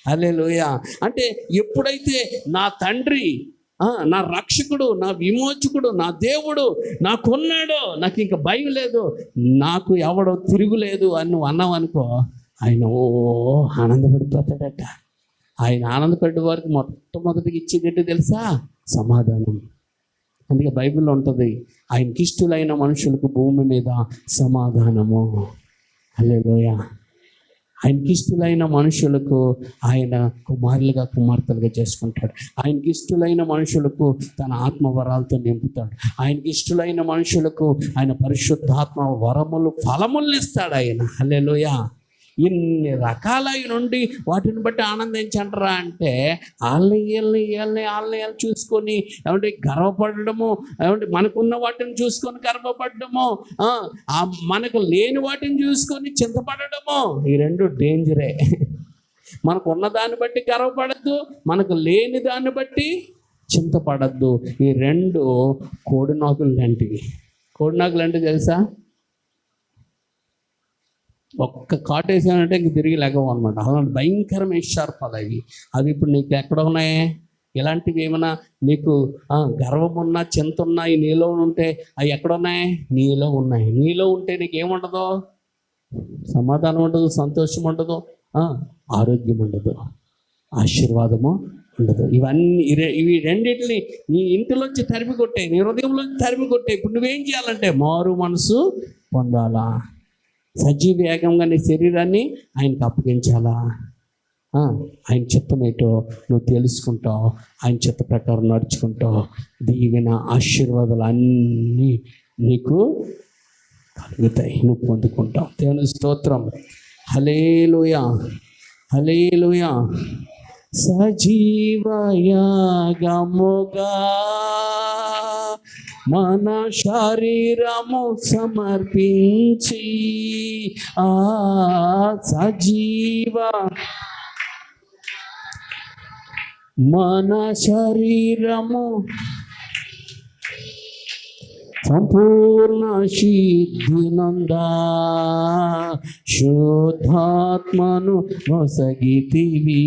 Speaker 1: హల్లెలూయా. అంటే ఎప్పుడైతే నా తండ్రి, నా రక్షకుడు, నా విమోచకుడు, నా దేవుడు నాకున్నాడు, నాకు ఇంకా భయం లేదు, నాకు ఎవడో తిరుగులేదు అని నువ్వు అన్నావు అనుకో, ఆయన ఆనందపడిపోతాడట. ఆయన ఆనందపడే వారికి మొట్టమొదటిగా ఇచ్చేది ఏంటో తెలుసా? సమాధానం. అందుకే బైబిల్లో ఉంటుంది, ఆయనకి ఇష్టలైన మనుషులకు భూమి మీద సమాధానము. హల్లెలూయా. ఆయనకి ఇష్టలైన మనుషులకు ఆయన కుమారులుగా కుమార్తెలుగా చేసుకుంటాడు. ఆయనకి ఇష్టలైన మనుషులకు తన ఆత్మవరాలతో నింపుతాడు. ఆయనకి ఇష్టలైన మనుషులకు ఆయన పరిశుద్ధాత్మ వరములు, ఫలములు ఇస్తాడు ఆయన. హల్లెలూయా. ఇన్ని రకాలైన నుండి వాటిని బట్టి ఆనందించంటారా అంటే వాళ్ళని చూసుకొని ఏమంటే గర్వపడము, ఏమంటే మనకున్న వాటిని చూసుకొని గర్వపడము, మనకు లేని వాటిని చూసుకొని చింతపడము. ఈ రెండు డేంజరే. మనకు ఉన్న దాన్ని బట్టి గర్వపడద్దు, మనకు లేని దాన్ని బట్టి చింతపడద్దు. ఈ రెండు కోడినాకులు లాంటివి. కోడినాకులు అంటే తెలుసా? ఒక్క కాటేసానంటే ఇంక తిరిగి లేకవు అనమాట. అలాంటి భయంకరమైన షార్పాలు అవి. అవి ఇప్పుడు నీకు ఎక్కడ ఉన్నాయి? ఇలాంటివి ఏమైనా నీకు గర్వం ఉన్నా, చింత ఉన్నా ఈ నీలో ఉంటే అవి ఎక్కడున్నాయి? నీలో ఉన్నాయి. నీలో ఉంటే నీకు ఏముండదు? సమాధానం ఉండదు, సంతోషం ఉండదు, ఆరోగ్యం ఉండదు, ఆశీర్వాదము ఉండదు. ఇవి రెండింటిని నీ ఇంటిలోంచి తరిమి కొట్టాయి, నీ హృదయంలోంచి తరిమి కొట్టాయి. ఇప్పుడు నువ్వేం చేయాలంటే మారు మనసు పొందాలా, సజీవేగంగా నీ శరీరాన్ని ఆయనకు అప్పగించాలా. ఆయన చిత్తం ఏంటో నువ్వు తెలుసుకుంటావు, ఆయన చిత్త ప్రకారం నడుచుకుంటావు. దీవెన ఆశీర్వాదాలు అన్నీ నీకు కలుగుతాయి, నువ్వు పొందుకుంటావు. దేవుని స్తోత్రం. హల్లెలూయా, హల్లెలూయా. సజీవయాగముగా మన శరీరము సమర్పించి సజీవ మన శరీరము సంపూర్ణ సిద్ధినందా శుద్ధాత్మను మొసగితివి.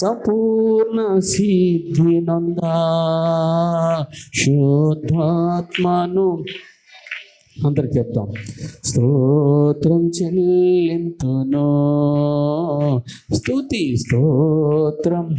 Speaker 1: సంపూర్ణ సిద్ధినందా శుద్ధాత్మను. అందరికి చెప్తాం. స్తోత్రం చెల్లింతును, స్తుతి స్తోత్రం.